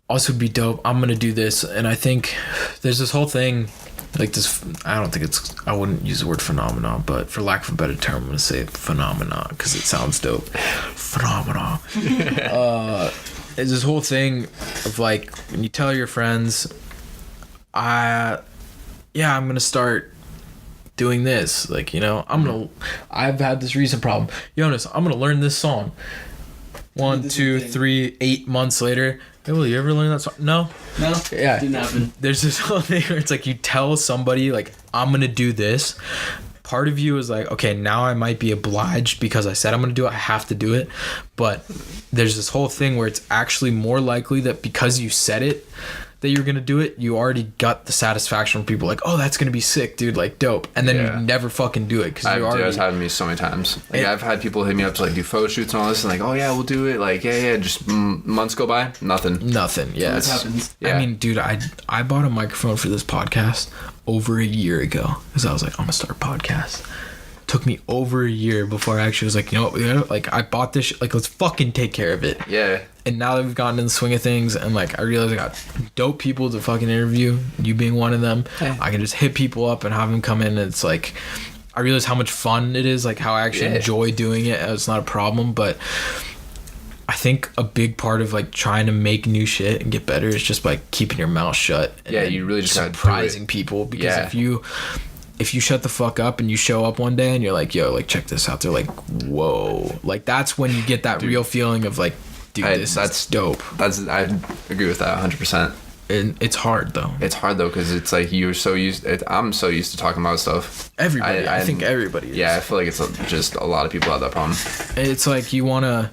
also be dope. I'm gonna do this, and I think there's this whole thing like this. I wouldn't use the word phenomenon, but for lack of a better term, I'm gonna say phenomenon because it sounds dope. Phenomenon. There's this whole thing of like when you tell your friends, I'm gonna start doing this. Like, you know, I've had this recent problem. Jonas, I'm gonna learn this song. 1, 2, 3, 8 months later. Hey, will you ever learn that song? No. Yeah. Didn't happen. There's this whole thing where it's like you tell somebody like I'm gonna do this. Part of you is like, okay, now I might be obliged because I said I'm gonna do it. I have to do it. But there's this whole thing where it's actually more likely that because you said it that you're gonna do it, you already got the satisfaction from people like, oh, that's gonna be sick, dude, like dope, and then you never fucking do it because you already. That's happened to me so many times. Like I've had people hit me up to like do photo shoots and all this, and like, oh yeah, we'll do it. Like just months go by, nothing. Yeah, What happens? Yeah. I mean, dude, I bought a microphone for this podcast over a year ago because I was like, I'm gonna start a podcast. Took me over a year before I actually was like, you know what, like I bought this shit, like let's fucking take care of it. Yeah. And now that we've gotten in the swing of things and like I realize I got dope people to fucking interview, you being one of them, I can just hit people up and have them come in, and it's like I realize how much fun it is, like how I actually enjoy doing it. It's not a problem, but I think a big part of like trying to make new shit and get better is just by keeping your mouth shut. And you really just gotta do surprising it. people, because if you shut the fuck up and you show up one day and you're like, yo, like check this out, they're like, whoa, like that's when you get that real feeling of like, dude, that's dope. I agree with that 100%. And it's hard though. It's hard though because it's like I'm so used to talking about stuff. Everybody, I think everybody is. Yeah, I feel like it's just a lot of people have that problem. It's like you want to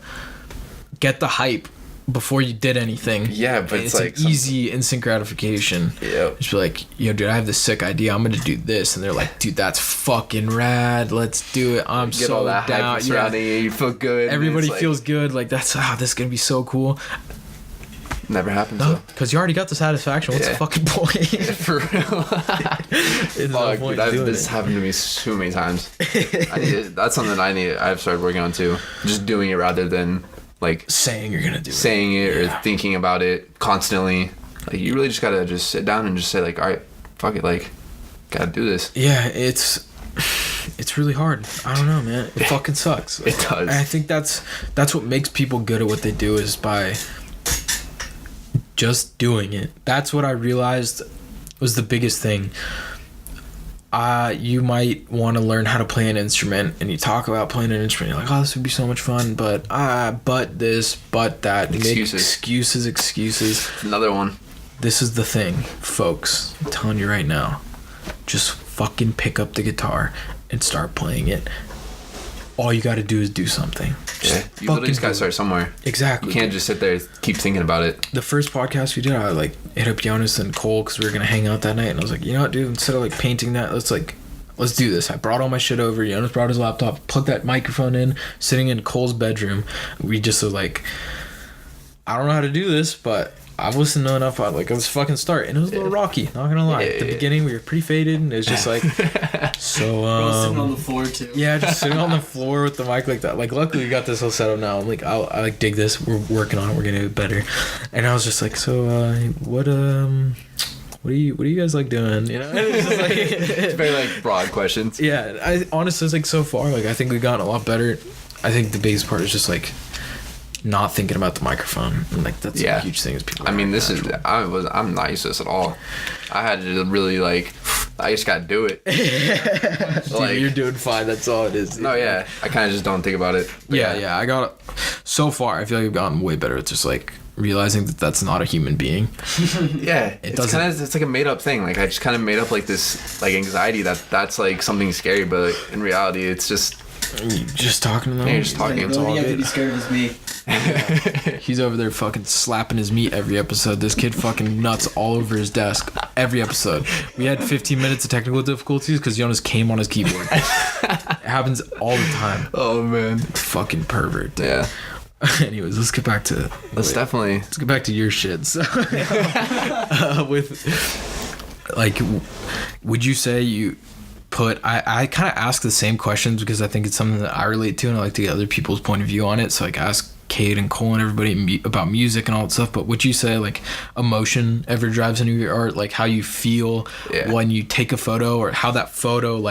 get the hype before you did anything. Yeah, but it's like an easy instant gratification. Yeah. Just be like, yo, dude, I have this sick idea. I'm gonna do this, and they're like, dude, that's fucking rad. Let's do it. I'm Get so all that down. hype surrounding you. You feel good. Everybody It's feels good. Like that's this is gonna be so cool. never happens. No, because you already got the satisfaction. What's the fucking point? For real. Fuck, dude, this happened to me so many times. That's something I've started working on too. Just doing it rather than like saying you're gonna do it or thinking about it constantly. Like you really just gotta just sit down and just say like, all right, fuck it, like gotta do this. Yeah, it's it's really hard. I don't know, man. It fucking sucks. It does. And I think that's what makes people good at what they do, is by just doing it. That's what I realized was the biggest thing. You might want to learn how to play an instrument, and you talk about playing an instrument. You're like, oh, this would be so much fun, but this, but that. Excuses. Another one. This is the thing, folks. I'm telling you right now. Just fucking pick up the guitar and start playing it. All you got to do is do something. Yeah, you literally just got to start somewhere. Exactly. You can't just sit there and keep thinking about it. The first podcast we did, I hit up Jonas and Cole because we were gonna hang out that night, and I was like, you know what, dude? Instead of painting that, let's do this. I brought all my shit over. Jonas brought his laptop, plugged that microphone in, sitting in Cole's bedroom. We just were like, I don't know how to do this, but I've listened to enough. Let's fucking start. And it was a little rocky, not gonna lie. At the beginning, we were pretty faded, and it was just so. Sitting on the floor too. Yeah, just sitting on the floor with the mic like that. Luckily, we got this all set up now. I'm I dig this. We're working on it. We're gonna do it better. And I was just like, so, what do you guys like doing? You know, and it was just it's very broad questions. Yeah, I honestly, it's so far, I think we've gotten a lot better. I think the biggest part is just not thinking about the microphone, and that's a huge thing. Is people. I mean, I'm not used to this at all. I had to really I just gotta do it. Dude, you're doing fine. That's all it is. No, yeah, I kind of just don't think about it. Yeah. I got so far. I feel like I've gotten way better. It's just realizing that that's not a human being. Yeah, it's like a made up thing. I just kind of made up this anxiety that's something scary, but in reality, it's just. You're just talking to them. Yeah, you're just talking. The only thing I have to be scared of is me. He's over there fucking slapping his meat every episode. This kid fucking nuts all over his desk every episode. We had 15 minutes of technical difficulties because Jonas came on his keyboard. It happens all the time. Oh man, fucking pervert. Yeah. Anyways, let's get back to. Let's get back to your shit. So, would you say you put? I kind of ask the same questions because I think it's something that I relate to, and I like to get other people's point of view on it. So ask Kate and Collin, everybody about music and all that stuff. But would you say emotion ever drives into your art? How you feel when you take a photo, or how that photo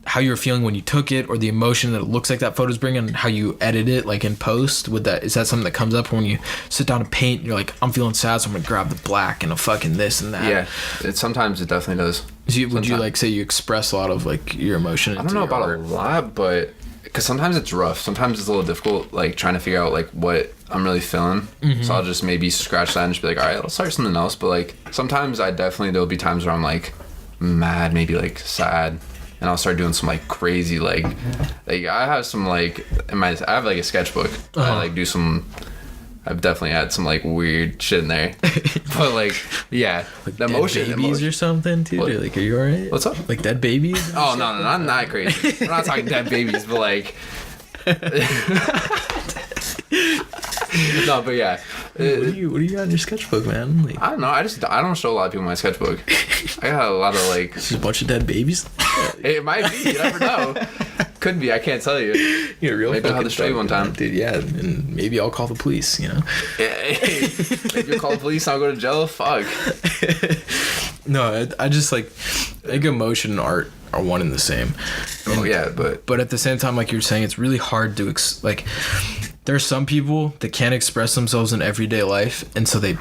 how you're feeling when you took it, or the emotion that it looks like that photo's bringing, and how you edit it in post. Is that something that comes up when you sit down and paint and you're I'm feeling sad, so I'm gonna grab the black and a fucking this and that? Yeah, sometimes it definitely does. Would you say you express a lot of your emotion? I don't know about art? A lot, but because sometimes it's rough, sometimes it's a little difficult trying to figure out what I'm really feeling. Mm-hmm. So I'll just maybe scratch that and just be all right, let's start something else. But sometimes there'll be times where I'm mad, maybe sad, and I'll start doing some crazy I have some I have a sketchbook. Uh-huh. I do some. I've definitely had some weird shit in there, but yeah, the emotion, babies or something too. Are you alright? What's up? Dead babies? Oh no, I'm not crazy. I'm not talking dead babies, but no, but yeah. What do you got in your sketchbook, man? I don't know. I don't show a lot of people my sketchbook. I got a lot of just a bunch of dead babies. It might be. You never know. Could be. I can't tell you. You're real. Maybe I'll have to show you one time, dude. Yeah, and maybe I'll call the police. Yeah, hey, maybe you'll call the police. I'll go to jail. Fuck. No, I just I think emotion and art are one and the same. Oh yeah, but at the same time, you're saying, it's really hard to there are some people that can't express themselves in everyday life, and so they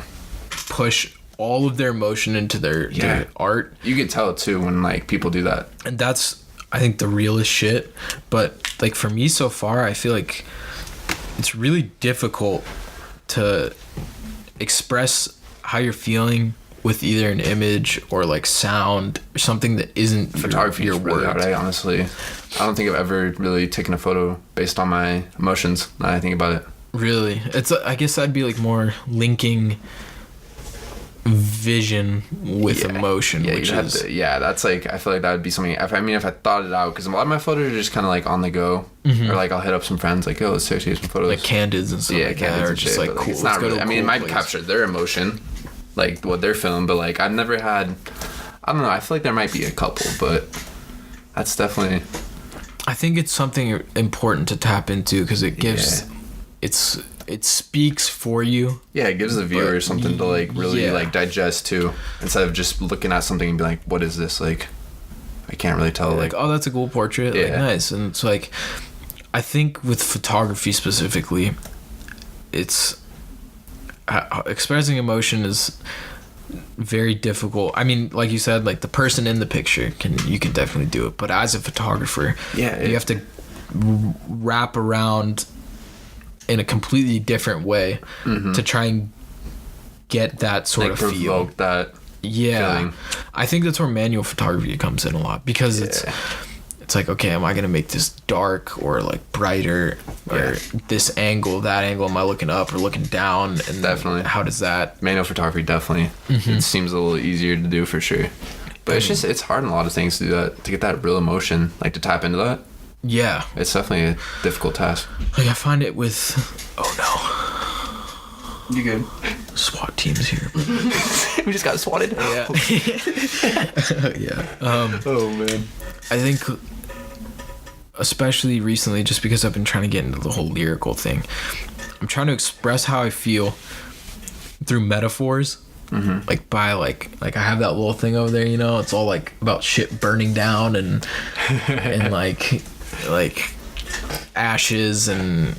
push all of their emotion into their art. You can tell too when people do that, and that's, I think, the realest shit. But for me so far, I feel it's really difficult to express how you're feeling with either an image or sound or something that isn't photography. Your really hard, honestly. I don't think I've ever really taken a photo based on my emotions. Now that I think about it. Really, I guess that'd be more linking vision with emotion, which is that's I feel that would be something. If I thought it out, because a lot of my photos are just kind of on the go, mm-hmm. or I'll hit up some friends let's take some photos, candids and stuff. Yeah, candids and just shit. Cool. It's not really. It might capture their emotion, what they're feeling, but I've never had. I don't know. I feel there might be a couple, but that's definitely. I think it's something important to tap into because it gives. It speaks for you. Yeah, it gives the viewer something to really digest too, instead of just looking at something and be what is this? I I can't really tell. like, oh, that's a cool portrait. Like, Yeah. nice. And it's like, I think with photography specifically, it's expressing emotion is very difficult. I mean, like you said, like the person in the picture you can definitely do it, but as a photographer, Yeah, you have to wrap around in a completely different way to try and get that sort like of feel. provoke that. Yeah, feeling. I think that's where manual photography comes in a lot, because it's like, okay, am I gonna make this dark or like brighter, or this angle, that angle? Am I looking up or looking down? And Definitely. how does that? Manual photography, definitely. It seems a little easier to do for sure. But it's hard in a lot of things to do that, to get that real emotion, like to tap into that. Yeah, It's definitely a difficult task. like I find it with, oh You good? no, SWAT teams here. We just got swatted. Yeah. Yeah. Oh man. I think, especially recently, just because I've been trying to get into the whole lyrical thing, I'm trying to express how I feel through metaphors. Like by like I have that little thing over there, you know, it's all like about shit burning down and like ashes and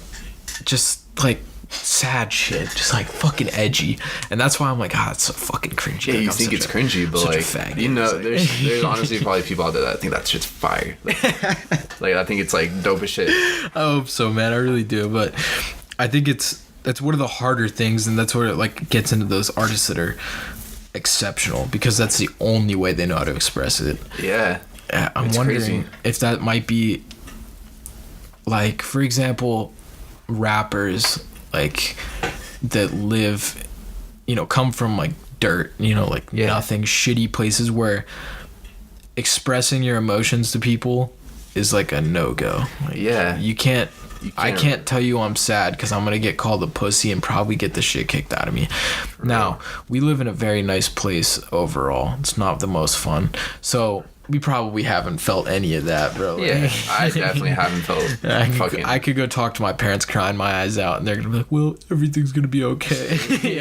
just like sad shit, just like fucking edgy. And that's why I'm like, it's so fucking cringy. Yeah, Like, you I'm think such it's a- cringy, but such a like, faggot. you know, It's like- there's honestly probably people out there that think that shit's fire. Like I think it's like dope as shit. I hope so, man. I really do. But I think that's one of the harder things, and that's where it like gets into those artists that are exceptional, because that's the only way they know how to express it. Yeah. I'm It's wondering crazy. if that might be, like, for example, rappers like that live, you know, come from like dirt, you know, like nothing, shitty places where expressing your emotions to people is like a no-go. Like, Yeah. you can't. I can't- can't tell you I'm sad because I'm gonna get called a pussy and probably get the shit kicked out of me. Now, we live in a very nice place overall. It's not the most fun, so we probably haven't felt any of that, bro. Like, Yeah. I definitely haven't felt fucking. I could go talk to my parents crying my eyes out, and they're gonna be like, "Well, everything's gonna be okay."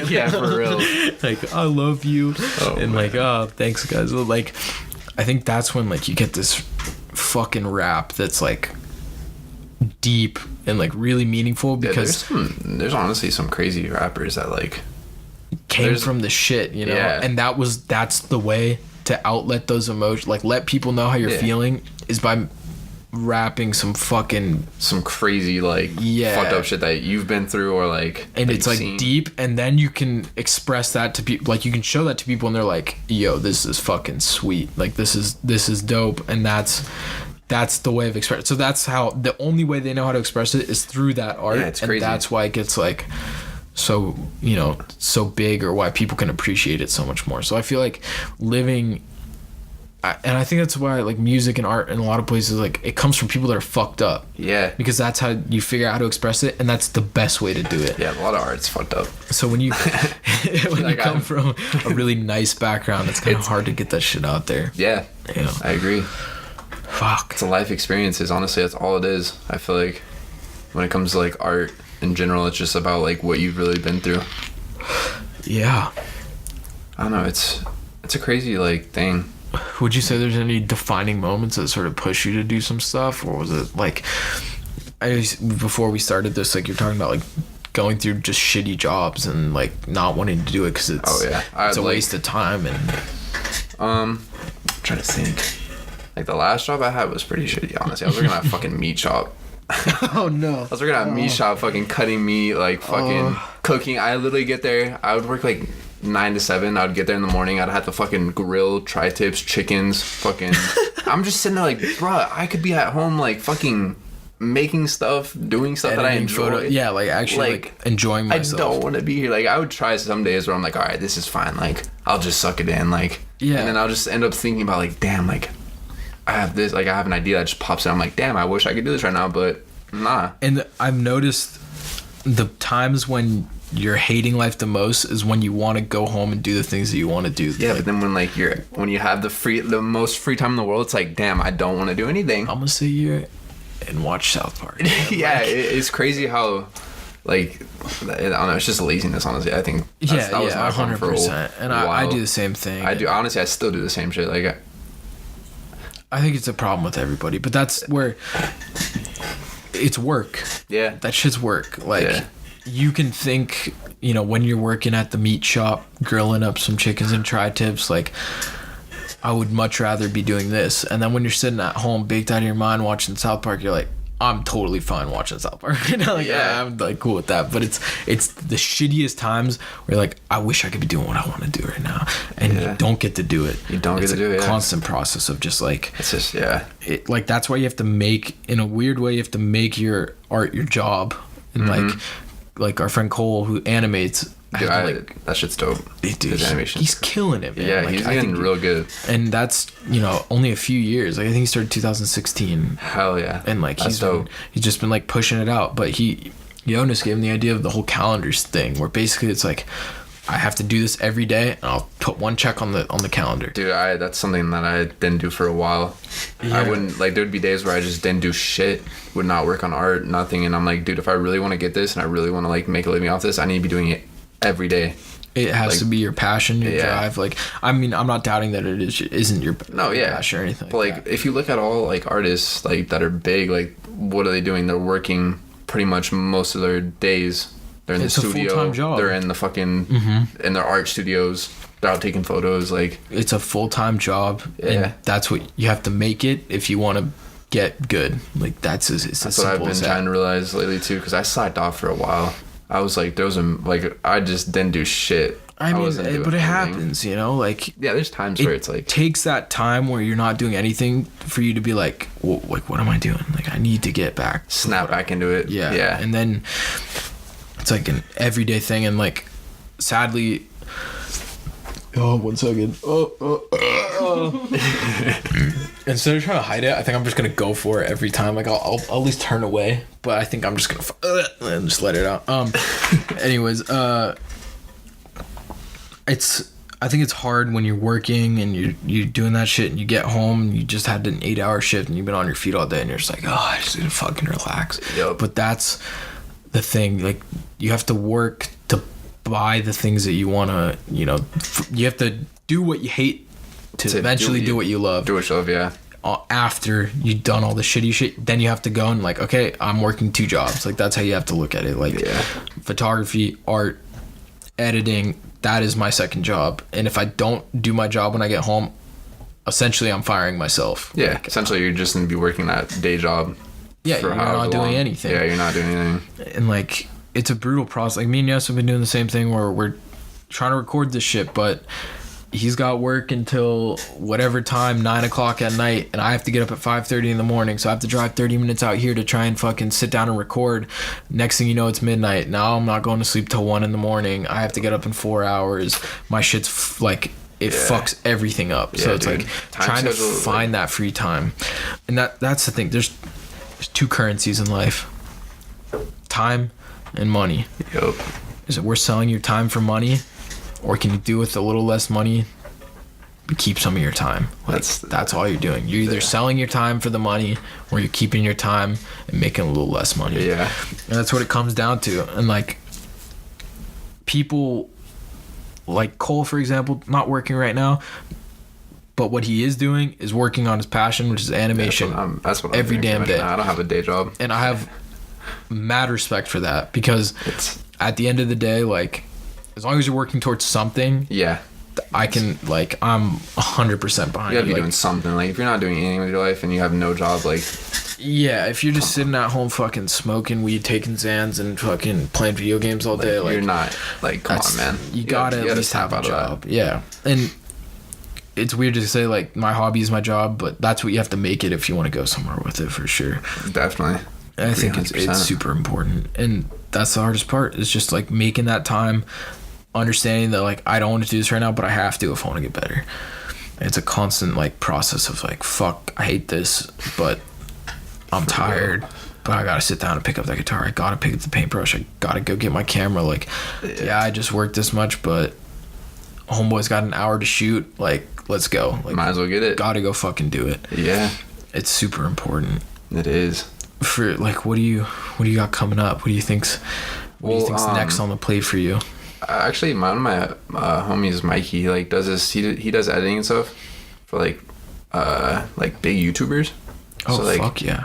Yeah, for real. Like, I love you, Oh, and like, oh, thanks, guys. Like, I think that's when like you get this fucking rap that's like deep and like really meaningful, Yeah, because there's honestly some crazy rappers that like came there's- from the shit, you know. Yeah. And that's the way to outlet those emotions, like let people know how you're Yeah. feeling, is by rapping some fucking, some crazy like Yeah. fucked up shit that you've been through or like and that it's you've like seen. deep, and then you can express that to people, like you can show that to people and they're like, yo, this is fucking sweet, like this is dope. And that's the way of express. So that's how, the only way they know how to express it is through that art. Yeah, it's and crazy. that's why it gets like so, you know, so big, or why people can appreciate it so much more. So I feel like living, and I think that's why like music and art in a lot of places, like it comes from people that are fucked up, Yeah. because that's how you figure out how to express it, and that's the best way to do it. Yeah, a lot of art's fucked up. So when you when you Like, come from a really nice background, it's kind of hard to get that shit out there. Yeah. You know, I agree. fuck. It's a life experiences, honestly, that's all it is. I feel like when it comes to like art in general, it's just about like what you've really been through. Yeah. I don't know, it's a crazy like thing. Would you say there's any defining moments that sort of push you to do some stuff, or was it like, before we started this, like you're talking about like going through just shitty jobs and like not wanting to do it because it's it's a waste of time, and I'm trying to think. Like the last job I had was pretty shitty, honestly. I was working at a fucking meat shop. oh no, I was working at a meat shop, fucking cutting meat, like fucking cooking. I literally get there. I would work like 9 to 7. I would get there in the morning. I'd have to fucking grill tri-tips, chickens, fucking. I'm just sitting there like, bruh, I could be at home like fucking making stuff, doing stuff that I Editing enjoy. yeah, like actually like enjoying myself. I don't want to be here. Like I would try some days where I'm like, all right, this is fine. Like I'll just suck it in. Like Yeah. and then I'll just end up thinking about like, damn, like I have this. Like I have an idea that just pops in. I'm like, damn, I wish I could do this right now, but nah. And I've noticed the times when you're hating life the most is when you want to go home and do the things that you want to do. Yeah, like, but then when you have the most free time in the world, it's like, damn, I don't want to do anything. I'm gonna sit here and watch South Park. Yeah, it's crazy how, like, I don't know, it's just laziness, honestly. I think that was my problem for a 100%. And I do the same thing. I do, honestly, I still do the same shit. Like, I think it's a problem with everybody, but that's where it's work. Yeah. That shit's work. Like, Yeah. you can think, you know, when you're working at the meat shop, grilling up some chickens and tri-tips, like, I would much rather be doing this. And then when you're sitting at home, baked out of your mind, watching South Park, you're like, I'm totally fine watching South Park. You know, like, Yeah. I'm like cool with that. But it's the shittiest times where you're like, I wish I could be doing what I want to do right now, and you don't get to do it. You don't get to do it. It's a constant process of just like, It's just, yeah. like that's why you have to make, in a weird way, you have to make your art your job. And like our friend Cole, who animates, Dude, like, that shit's dope. dude, His animation. he's killing it, man. Yeah, Like, he's I getting think- real good. and that's, you know, only a few years. Like, I think he started 2016, Hell yeah. and like That's dope. he's just been like pushing it out. But Jonas gave him the idea of the whole calendars thing, where basically it's like, I have to do this every day, and I'll put one check on the calendar. Dude, that's something that I didn't do for a while. Yeah. I wouldn't, like, there'd be days where I just didn't do shit, would not work on art, nothing, and I'm like, dude, if I really want to get this and I really want to like make a living off this, I need to be doing it every day. It has Like, to be your passion, your yeah. drive. Like, I mean, I'm not doubting that it isn't your yeah. passion or anything. But like, if you look at all like artists like that are big, like, what are they doing? They're working pretty much most of their days. They're in It's the a studio. full-time job. They're in the fucking in their art studios. They're out taking photos. Like, It's a full-time job, Yeah. and that's what you have to make it if you want to get good. Like, it's as that's what simple I've been as trying that. to realize lately too. Because I slacked off for a while. I was like, I just didn't do shit. I mean, wasn't doing but it anything. happens, you know. Like, Yeah, there's times it where it's like, takes that time where you're not doing anything for you to be like, well, like, what am I doing? Like, I need to get back. to snap what I- back into it. Yeah. Yeah. And then it's like an everyday thing, and like, sadly. Oh, 1 second. Instead of trying to hide it, I think I'm just gonna go for it every time. Like, I'll at least turn away, but I think I'm just gonna and just let it out. Anyways, I think it's hard when you're working and you're doing that shit, and you get home and you just had an 8-hour shift and you've been on your feet all day, and you're just like, oh, I just need to fucking relax. Yup. But that's the thing. Like, you have to work to buy the things that you want to, you know, you have to do what you hate to eventually do what you love. Do what you love, yeah. After you've done all the shitty shit, then you have to go and like, okay, I'm working 2 jobs. Like, that's how you have to look at it. Like, Yeah. photography, art, editing, that is my second job. And if I don't do my job when I get home, essentially I'm firing myself. Yeah. Like, Essentially, you're just gonna be working that day job. yeah, for you're however not doing long. anything. Yeah, you're not doing anything. And like, it's a brutal process. Like, me and Yes have been doing the same thing where we're trying to record this shit, but he's got work until whatever time, 9 o'clock at night, and I have to get up at 5:30 in the morning, so I have to drive 30 minutes out here to try and fucking sit down and record. Next thing you know, it's midnight. Now I'm not going to sleep till 1 in the morning. I have to get up in 4 hours. My shit's like, it fucks everything up. So Yeah, it's dude. like Time trying to schedule, find that free time. And that's the thing. There's 2 currencies in life: time and money. Yup. Is it worth selling your time for money, or can you do with a little less money but keep some of your time? Like, that's all you're doing. You're either selling your time for the money, or you're keeping your time and making a little less money. Yeah. And that's what it comes down to. And like, people like Cole, for example, not working right now, but what he is doing is working on his passion, which is animation. That's what I'm every doing damn pretty day. much now. I don't have a day job. And I have mad respect for that, because at the end of the day, like, as long as you're working towards something, Yeah. I can, like, I'm 100% behind You gotta be like, doing something. Like, if you're not doing anything with your life and you have no job, like, yeah, if you're just sitting at home fucking smoking weed, taking Xans, and fucking playing video games all day, like, you're not, like, come on, man. You gotta at least snap have a out of job. Yeah. And it's weird to say, like, my hobby is my job, but that's what you have to make it if you want to go somewhere with it, for sure. that. Definitely. And I think it's 300%. super important. And that's the hardest part, is just, like, making that time, understanding that, like, I don't want to do this right now, but I have to if I want to get better. And it's a constant, like, process of, like, fuck, I hate this, but I'm tired, but I gotta sit down and pick up that guitar. I gotta pick up the paintbrush. I gotta go get my camera. Like, yeah, I just worked this much, but homeboy's got an hour to shoot. Like, let's go. Like, Might as well get it. gotta go fucking do it. Yeah. It's super important. It is. For, like, what do you got coming up? What do you think's next on the plate for you? Actually, one of my homies, Mikey, like, does this. He does editing and stuff for, like, like big YouTubers. Oh, so, like, fuck yeah.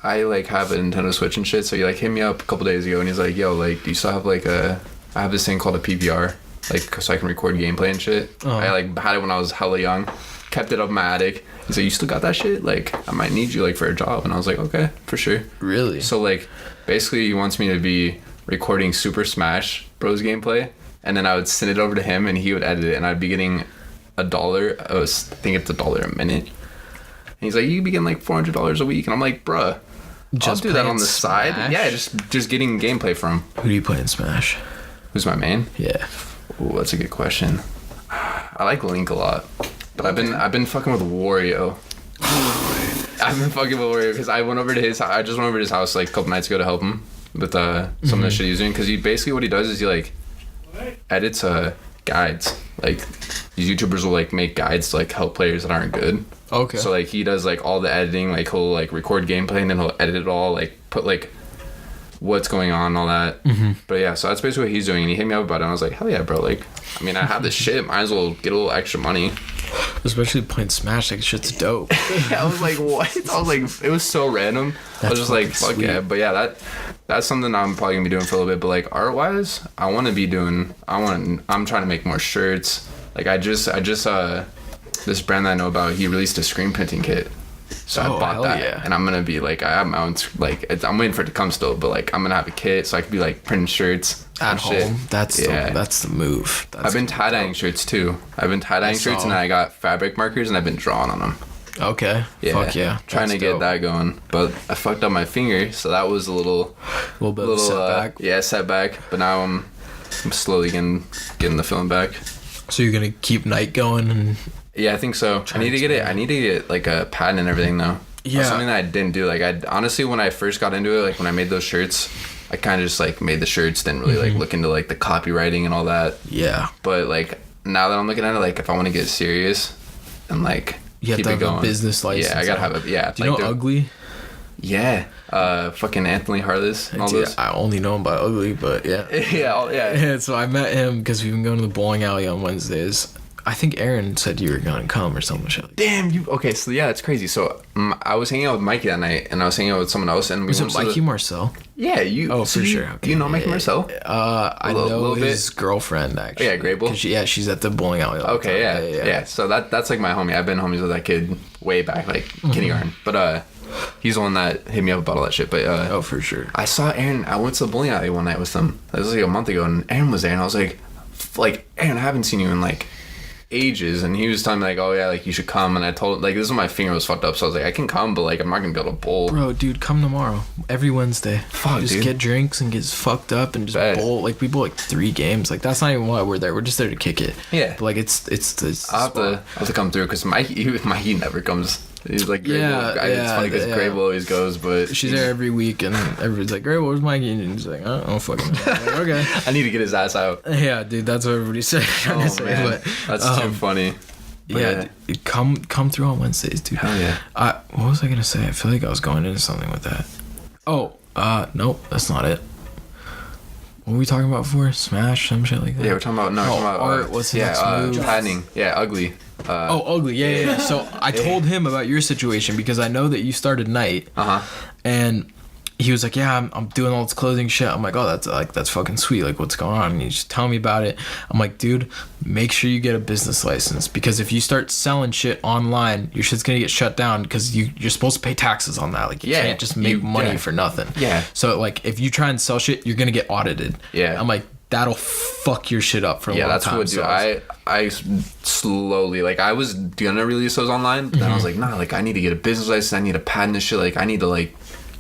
I like have a Nintendo Switch and shit, so he like hit me up a couple days ago and he's like, yo, like, do you still have like I have this thing called a PVR, like, so I can record gameplay and shit. I like had it when I was hella young, kept it up in my attic. He's like, you still got that shit? Like, I might need you like for a job. And I was like, okay, for sure. Really? So like, basically he wants me to be recording Super Smash Bros gameplay, and then I would send it over to him and he would edit it, and I'd be getting $1. I think it's $1 a minute. And he's like, you could be getting like $400 a week. And I'm like, bruh, I'll do that on the Smash? side. Yeah, just getting gameplay from. Who do you play in Smash? Who's my main? Yeah. Ooh, that's a good question. I like Link a lot, but I've been fucking with Wario. I've been fucking with Wario because I just went over to his house like a couple nights ago to help him with some of the shit he's doing, because what he does is he like edits guides. Like, these YouTubers will like make guides to like help players that aren't good. Okay. So like he does like all the editing, like he'll like record gameplay and then he'll edit it all, like put like what's going on and all that. But yeah, so that's basically what he's doing, and he hit me up about it and I was like, hell yeah, bro, like, I mean, I have this shit, might as well get a little extra money. Especially playing Smash, like, shit's dope. I was like, what? I was like, it was so random. I was just like, fuck sweet. yeah. But yeah, that's something I'm probably gonna be doing for a little bit. But like art wise, I'm trying to make more shirts. Like I just this brand that I know about, he released a screen printing kit. So I bought that, yeah. and I'm gonna be like, I have my own, like, I'm waiting for it to come still, but like I'm gonna have a kit so I can be like printing shirts At and home. shit. That's the move. I've been tie-dyeing shirts too. I've been tie-dyeing shirts, and I got fabric markers and I've been drawing on them. Okay. Yeah. Fuck yeah. Trying to get that going, but I fucked up my finger, so that was a little bit of a setback. Setback. But now I'm slowly getting the film back. So you're gonna keep night going and. Yeah, I think so. I need to get like a patent and everything though. Yeah. That's something that I didn't do. Like, I honestly, when I first got into it, like when I made those shirts, I kind of just like made the shirts, didn't really like look into like the copywriting and all that. Yeah. But like now that I'm looking at it, like if I want to get serious and like you keep have it to have going, a business license. Yeah, I gotta have a Do you know Ugly? Yeah. Fucking Anthony Harless and all Dude, those. I only know him by Ugly, but yeah. yeah. Yeah. So I met him because we've been going to the bowling alley on Wednesdays. I think Aaron said you were gonna come or something. Shit like that. Damn, you okay? So yeah, that's crazy. So I was hanging out with Mikey that night, and I was hanging out with someone else, and we Was it went to Mikey Marcel? Yeah, you. Oh, so for you, sure. Okay. Do you know Mikey Marcel? I know his girlfriend actually. Oh, yeah, Grable. She's at the bowling alley. All the Okay, time. yeah. So that's like my homie. I've been homies with that kid way back, like kindergarten. But he's the one that hit me up about all that shit. But oh, for sure. I saw Aaron. I went to the bowling alley one night with them. That was like a month ago, and Aaron was there, and I was like, Aaron, I haven't seen you in like ages. And he was telling me like, oh yeah, like you should come. And I told him like, this is when my finger was fucked up, so I was like, I can come, but like I'm not gonna be able to bowl. Bro, dude, come tomorrow. Every Wednesday. Fuck, just dude. get drinks and get fucked up and just bowl. Like we bowl like 3 games. Like that's not even why we're there. We're just there to kick it. Yeah. But like it's this. I'll have to come through because Mikey never comes. He's like, Grable. It's funny because Grable always goes, but she's there every week, and everybody's like, Grable, where's Mikey? And he's like, I don't fucking know. I'm like, okay. I need to get his ass out. Yeah, dude, that's what everybody's saying. Man. That's too funny. But yeah, dude, come through on Wednesdays, dude. Hell yeah. What was I gonna say? I feel like I was going into something with that. Oh, nope, that's not it. What were we talking about before? Smash, some shit like that. Yeah, we're talking about art. What's the next move? Patenting. Yeah, Ugly. Ugly. Yeah. So I told him about your situation because I know that you started night. And he was like, yeah, I'm doing all this clothing shit. I'm like, oh, that's fucking sweet. Like, what's going on? And he's just telling me about it. I'm like, dude, make sure you get a business license because if you start selling shit online, your shit's gonna get shut down because you're supposed to pay taxes on that. Like, you can't just make money for nothing. Yeah. So like, if you try and sell shit, you're gonna get audited. Yeah. I'm like, that'll fuck your shit up for a long time. Yeah, that's what, dude. I slowly, like, I was gonna release those online, but then I was like, nah, like, I need to get a business license. I need to patent this shit. Like, I need to, like,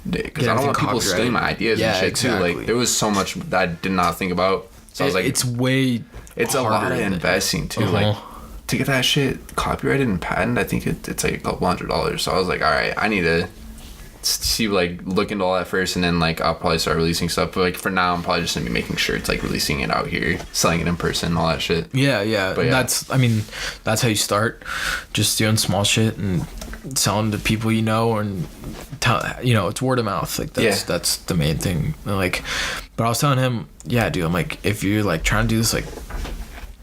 because I don't want people stealing my ideas and shit, too. Like, there was so much that I did not think about. So I was like, it's a lot of investing, too. Like, to get that shit copyrighted and patented, I think it's like $200. So I was like, all right, I need to see, like, look into all that first, and then like I'll probably start releasing stuff. But like for now, I'm probably just gonna be making shirts, like releasing it out here, selling it in person, all that shit. Yeah. But that's how you start, just doing small shit and selling to people you know, and it's word of mouth. Like that's the main thing. Like, but I was telling him, yeah, dude, I'm like, if you're like trying to do this, like,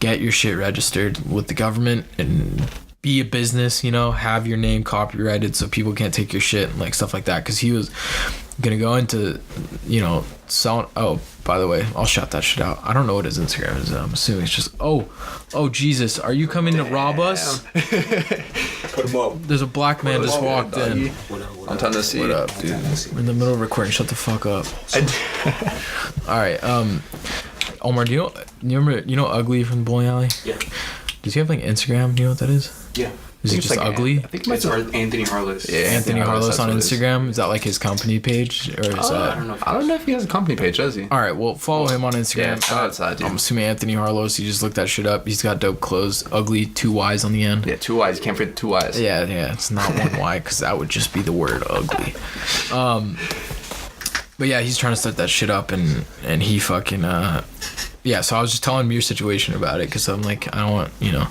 get your shit registered with the government and be a business, you know, have your name copyrighted so people can't take your shit and like stuff like that. Because he was gonna go into, you know, selling. Oh, by the way, I'll shout that shit out. I don't know what his Instagram is. I'm assuming it's just oh Jesus, are you coming to rob us? Put him up. There's a black man just walked in. I'm trying to see. What up, dude? We're in the middle of recording. Shut the fuck up. All right, Omar, do you know Ugly from the bowling alley? Yeah. Does he have like Instagram? Do you know what that is? Yeah. Is he just like Ugly? I think it's Anthony Harless. Yeah, Anthony Harless that's on what it is. Instagram? Is that like his company page, or is I that? don't know. I don't know if he has a company page, does he? All right, well, follow him on Instagram. Yeah, shout out to that dude. I'm assuming Anthony Harlos. You just look that shit up. He's got dope clothes. Ugly, 2 Y's on the end. Yeah, 2 Y's. You can't forget the 2 Y's. Yeah, it's not 1 Y because that would just be the word ugly. But yeah, he's trying to start that shit up, and he fucking yeah. So I was just telling him your situation about it because I'm like, I don't want, you know,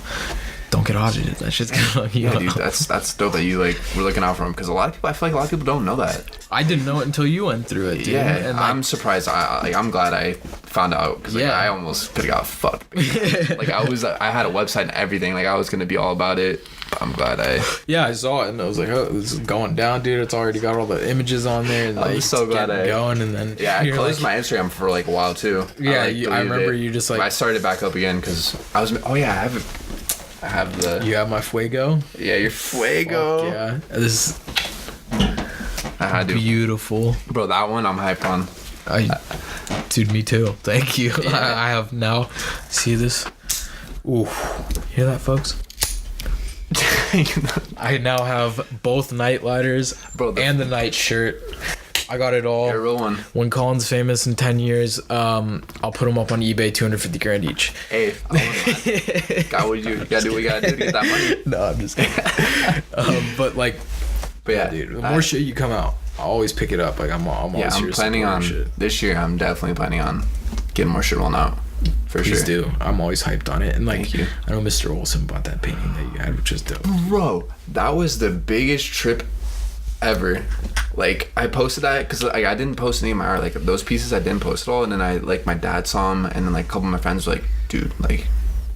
don't get audited. That shit's gonna fuck you Yeah, up. dude, that's dope that you like were looking out for him because I feel like a lot of people don't know that. I didn't know it until you went through it, dude. Yeah, and I'm surprised. I'm glad I found out because like, Yeah. I almost could have got fucked. Like I had a website and everything. Like I was gonna be all about it. But I'm glad I. yeah, I saw it and I was like, oh, this is going down, dude. It's already got all the images on there, and I'm like, so it's glad getting I- going, and then Yeah, I you're closed like, my Instagram for like a while too. Yeah, I I remember you just, like- I started back up again because I was. Oh yeah, I have the. You have my fuego. Yeah, your fuego. Fuck yeah, this is I had to. beautiful. Bro, that one I'm hyped on. Dude, me too. Thank you. I have now. See this? Ooh, hear that, folks? I now have both night lighters Bro, and the night shirt. I got it all. Yeah, real one. When Collin's famous in 10 years, I'll put them up on eBay, 250 grand each. Hey, God, what you gotta do what you gotta do to get that money. No, I'm just kidding. But like, But yeah, dude, the more shit you come out, I'll always pick it up. Like I'm always yeah, here I'm to planning support on shit. this year. I'm definitely planning on getting more shit rolling out. For Please sure. do. I'm always hyped on it. And like, Thank you. I know Mr. Olson bought that painting that you had, which is dope. Bro, that was the biggest trip ever. Like I posted that because like I didn't post any of my art. Like those pieces I didn't post at all. And then I like my dad saw them, and then like a couple of my friends were like, dude, like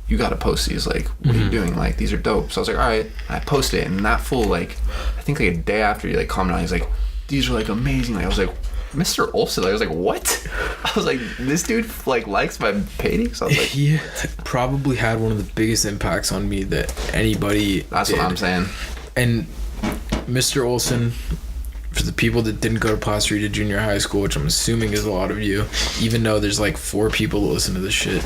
you gotta post these. Like what are you doing? Like these are dope. So I was like, all right. And I posted it, and that fool like I think like a day after he like commented on it, he's like, these are like amazing. Like I was like, Mr. Olson. Like, I was like, what? I was like, this dude like likes my paintings. I was like, He probably had one of the biggest impacts on me that anybody that's did. what I'm saying. And Mr. Olson, for the people that didn't go to Placerita Junior High School, which I'm assuming is a lot of you, even though there's like 4 people that listen to this shit,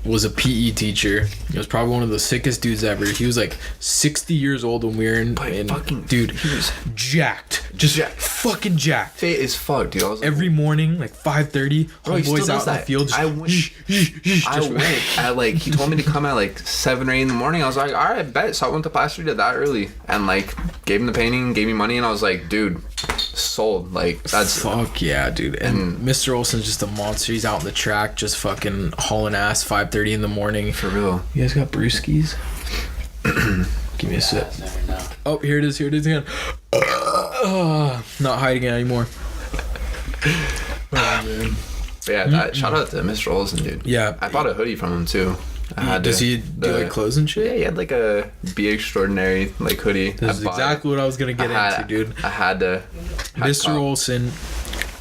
was a PE teacher. He was probably one of the sickest dudes ever. He was like 60 years old when we were in fucking- dude, he was jacked. Just fucking jacked. Fit as fuck, dude. I was like, Every morning, like 5:30, Bro, he still homeboys does out in the that. field. Just, I went at like he told me to come at like 7 or 8 in the morning. I was like, all right, bet. So I went to Placerita that early and like gave him the painting, gave me money, and I was like, dude, sold. Like that's Fuck yeah, dude. And Mr. Olson's just a monster. He's out in the track just fucking hauling ass 5:30 in the morning. for real. You guys got brewskis? Give me a sip. Oh, here it is again. Not hiding it anymore. But yeah, that, shout out to Mr. Olsen, dude. Yeah. I bought a hoodie from him too. I had Does to- he do like clothes and shit? Yeah, he had like a Be Extraordinary like hoodie. This is exactly what I was gonna get into, dude. I had to. Mr. Olson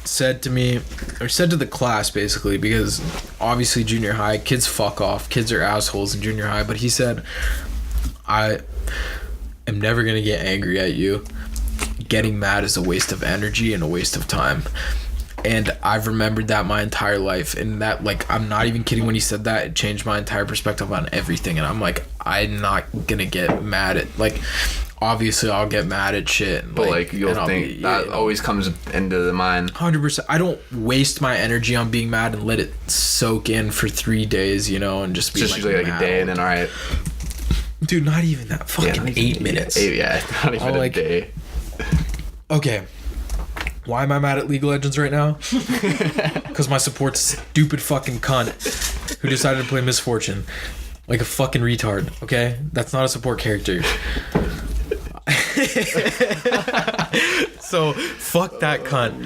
said to me, or said to the class basically, because obviously junior high, kids fuck off. Kids are assholes in junior high. But he said, I am never going to get angry at you. Getting mad is a waste of energy and a waste of time. And I've remembered that my entire life. And that, like, I'm not even kidding when he said that. It changed my entire perspective on everything. And I'm like, I'm not going to get mad at, like, obviously I'll get mad at shit. But like you'll think that always comes into the mind. 100%. I don't waste my energy on being mad and let it soak in for 3 days, you know, and just be It's just usually like a mad day, all and then the all right. dude, not even that. Fucking not even 8 minutes. 8, yeah, not even I'll, a like- day. Okay. Why am I mad at League of Legends right now? Because my support's stupid fucking cunt who decided to play Misfortune like a fucking retard. Okay, that's not a support character. So fuck that cunt.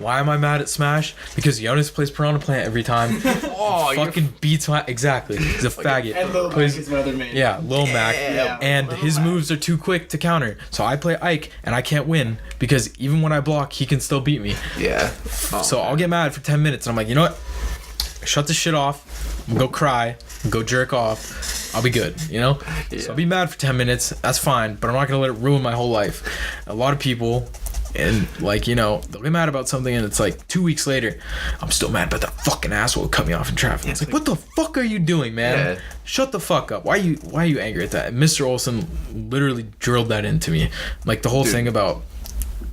Why am I mad at Smash? Because Jonas plays Piranha Plant every time. Oh, Fucking beats my... Exactly. He's a faggot. And Lil Mac Plays- is my other main. Yeah, Lil Mac. Yeah. And Lil his Mac. moves are too quick to counter. So I play Ike, and I can't win because even when I block, he can still beat me. Yeah. Oh, So I'll get mad for 10 minutes, and I'm like, you know what? Shut this shit off. Go cry. Go jerk off. I'll be good, you know? Yeah. So I'll be mad for 10 minutes. That's fine, but I'm not going to let it ruin my whole life. A lot of people... And like, you know, they'll get mad about something and it's like 2 weeks later, I'm still mad about that fucking asshole who cut me off in traffic. It's like, what the fuck are you doing, man? Yeah. Shut the fuck up. Why are you angry at that? And Mr. Olsen literally drilled that into me. Like the whole Dude. thing about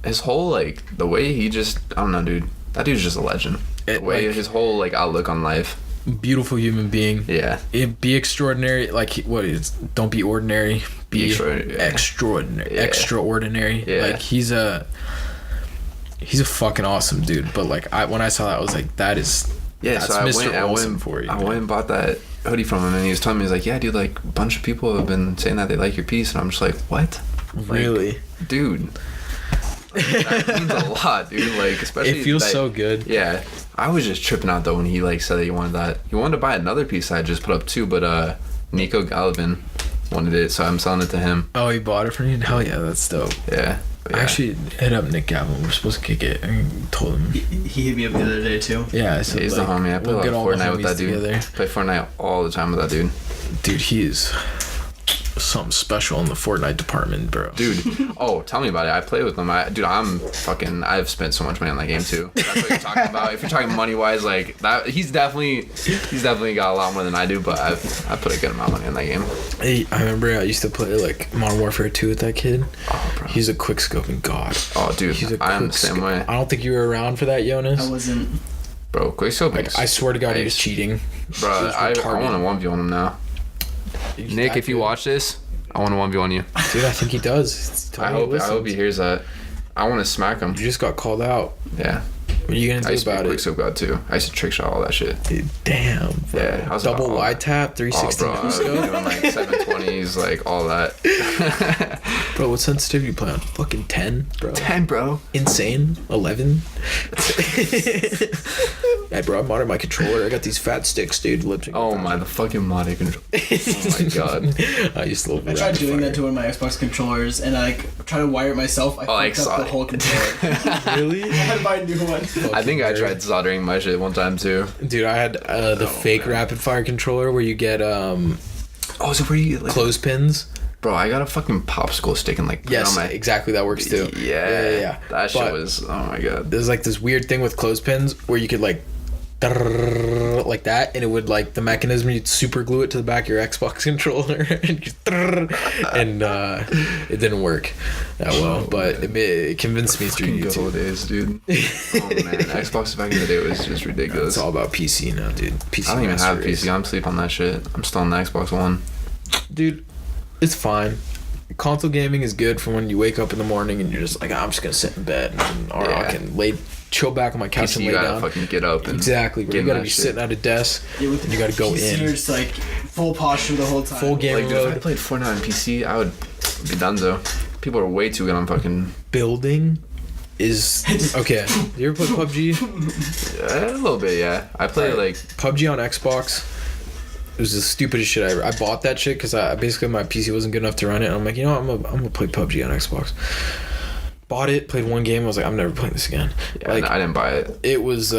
his whole, like, the way he just, I don't know, dude. That dude's just a legend. The way like- his whole, like, outlook on life. beautiful human being. Yeah. Be extraordinary. Like what is? Don't be ordinary. Be extraordinary, yeah. extraordinary. Yeah. Extraordinary. Yeah. Like he's a fucking awesome dude. But like when I saw that, I was like, that's Yeah, so Mr. Olsen for you. I man. went and bought that hoodie from him, and he was telling me, he's like, yeah, dude, like, a bunch of people have been saying that they like your piece, and I'm just like, what? Like, Really? dude. Like, that means a lot, dude. Like, especially It feels that- so good. Yeah, I was just tripping out though when he like said that he wanted that. He wanted to buy another piece I just put up too, but Nico Galvin wanted it, so I'm selling it to him. Oh, he bought it from you? Hell yeah, that's dope. Yeah. But I yeah. actually hit up Nick Gavin. We're supposed to kick it. I told him. He hit me up the other day too. Yeah, I said, He's like, the homie. I play we'll a get lot all of the Fortnite with homies that dude. together. Play Fortnite all the time with that dude. Dude, he's something special in the Fortnite department, bro. Dude, oh, tell me about it. I play with him. I've spent so much money on that game too. That's what you're talking about. If you're talking money wise, like that, he's definitely got a lot more than I do. But I put a good amount of money on that game. Hey, I remember I used to play like Modern Warfare 2 with that kid. Oh, bro. He's a quick scoping god. Oh, dude, He's a I'm quick the same scope. way, I don't think you were around for that, Jonas. I wasn't. bro. Quickscope. Like, I swear to God, he was cheating. Bro, I want to 1v1 him now. He's Nick, that if you good. watch this, I want to 1v1 you. Dude, I think he does. It's I totally hope he listens. hears that. I want to smack him. You just got called out. Yeah. What are you gonna I do used to be about a it? Quickscope god too. I used to trick shot all that shit. Dude, damn. Bro. Yeah, I was Double about all wide that. tap, Oh, 360 bro, I was doing scope. like 720s, like all that. Bro, what sensitivity you play on? Fucking 10, bro. 10, bro. Insane. 11. Yeah, bro, I modded my controller. I got these fat sticks, dude. Lip Oh my, the fucking modded control. Oh my god. I used to love I tried doing that to one of my Xbox controllers, and I like tried to wire it myself. I fucked up the exotic. whole controller. Really? I had to buy a new one. I think I tried soldering my shit one time too. Dude, I had the fake rapid fire controller where you get Oh, so where you like, clothespins. bro? I got a fucking popsicle stick and like put it Yes, on my. exactly. That works too. Yeah. That shit But was. Oh my god. there's like this weird thing with clothespins where you could like like that, and it would like the mechanism, you'd super glue it to the back of your Xbox controller and, it didn't work that well, but it convinced me through Fucking good old YouTube. days, dude. Oh man, Xbox back in the day was just ridiculous. It's all about PC now, dude. PC I don't even Master have Race. PC. I'm sleep on that shit. I'm still on the Xbox One. Dude, it's fine. Console gaming is good for when you wake up in the morning and you're just like, I'm just gonna sit in bed, or I Yeah. can chill back on my couch PC, and you lay gotta down. fucking get up and Exactly, bro. get You in gotta that be shit. sitting at a desk. Yeah, with And you gotta go PC, in. You're just like full posture the whole time. Full game Like, dude, if I mode. played Fortnite on PC, I would be donezo. People are way too good on fucking. Building is okay. You ever play PUBG? A little bit, yeah. I play like. PUBG on Xbox. It was the stupidest shit I ever. I bought that shit because I basically my PC wasn't good enough to run it. And I'm like, you know what? I'm gonna play PUBG on Xbox. Bought it, played one game. I was like, I'm never playing this again. Yeah, Like, I didn't buy it. it was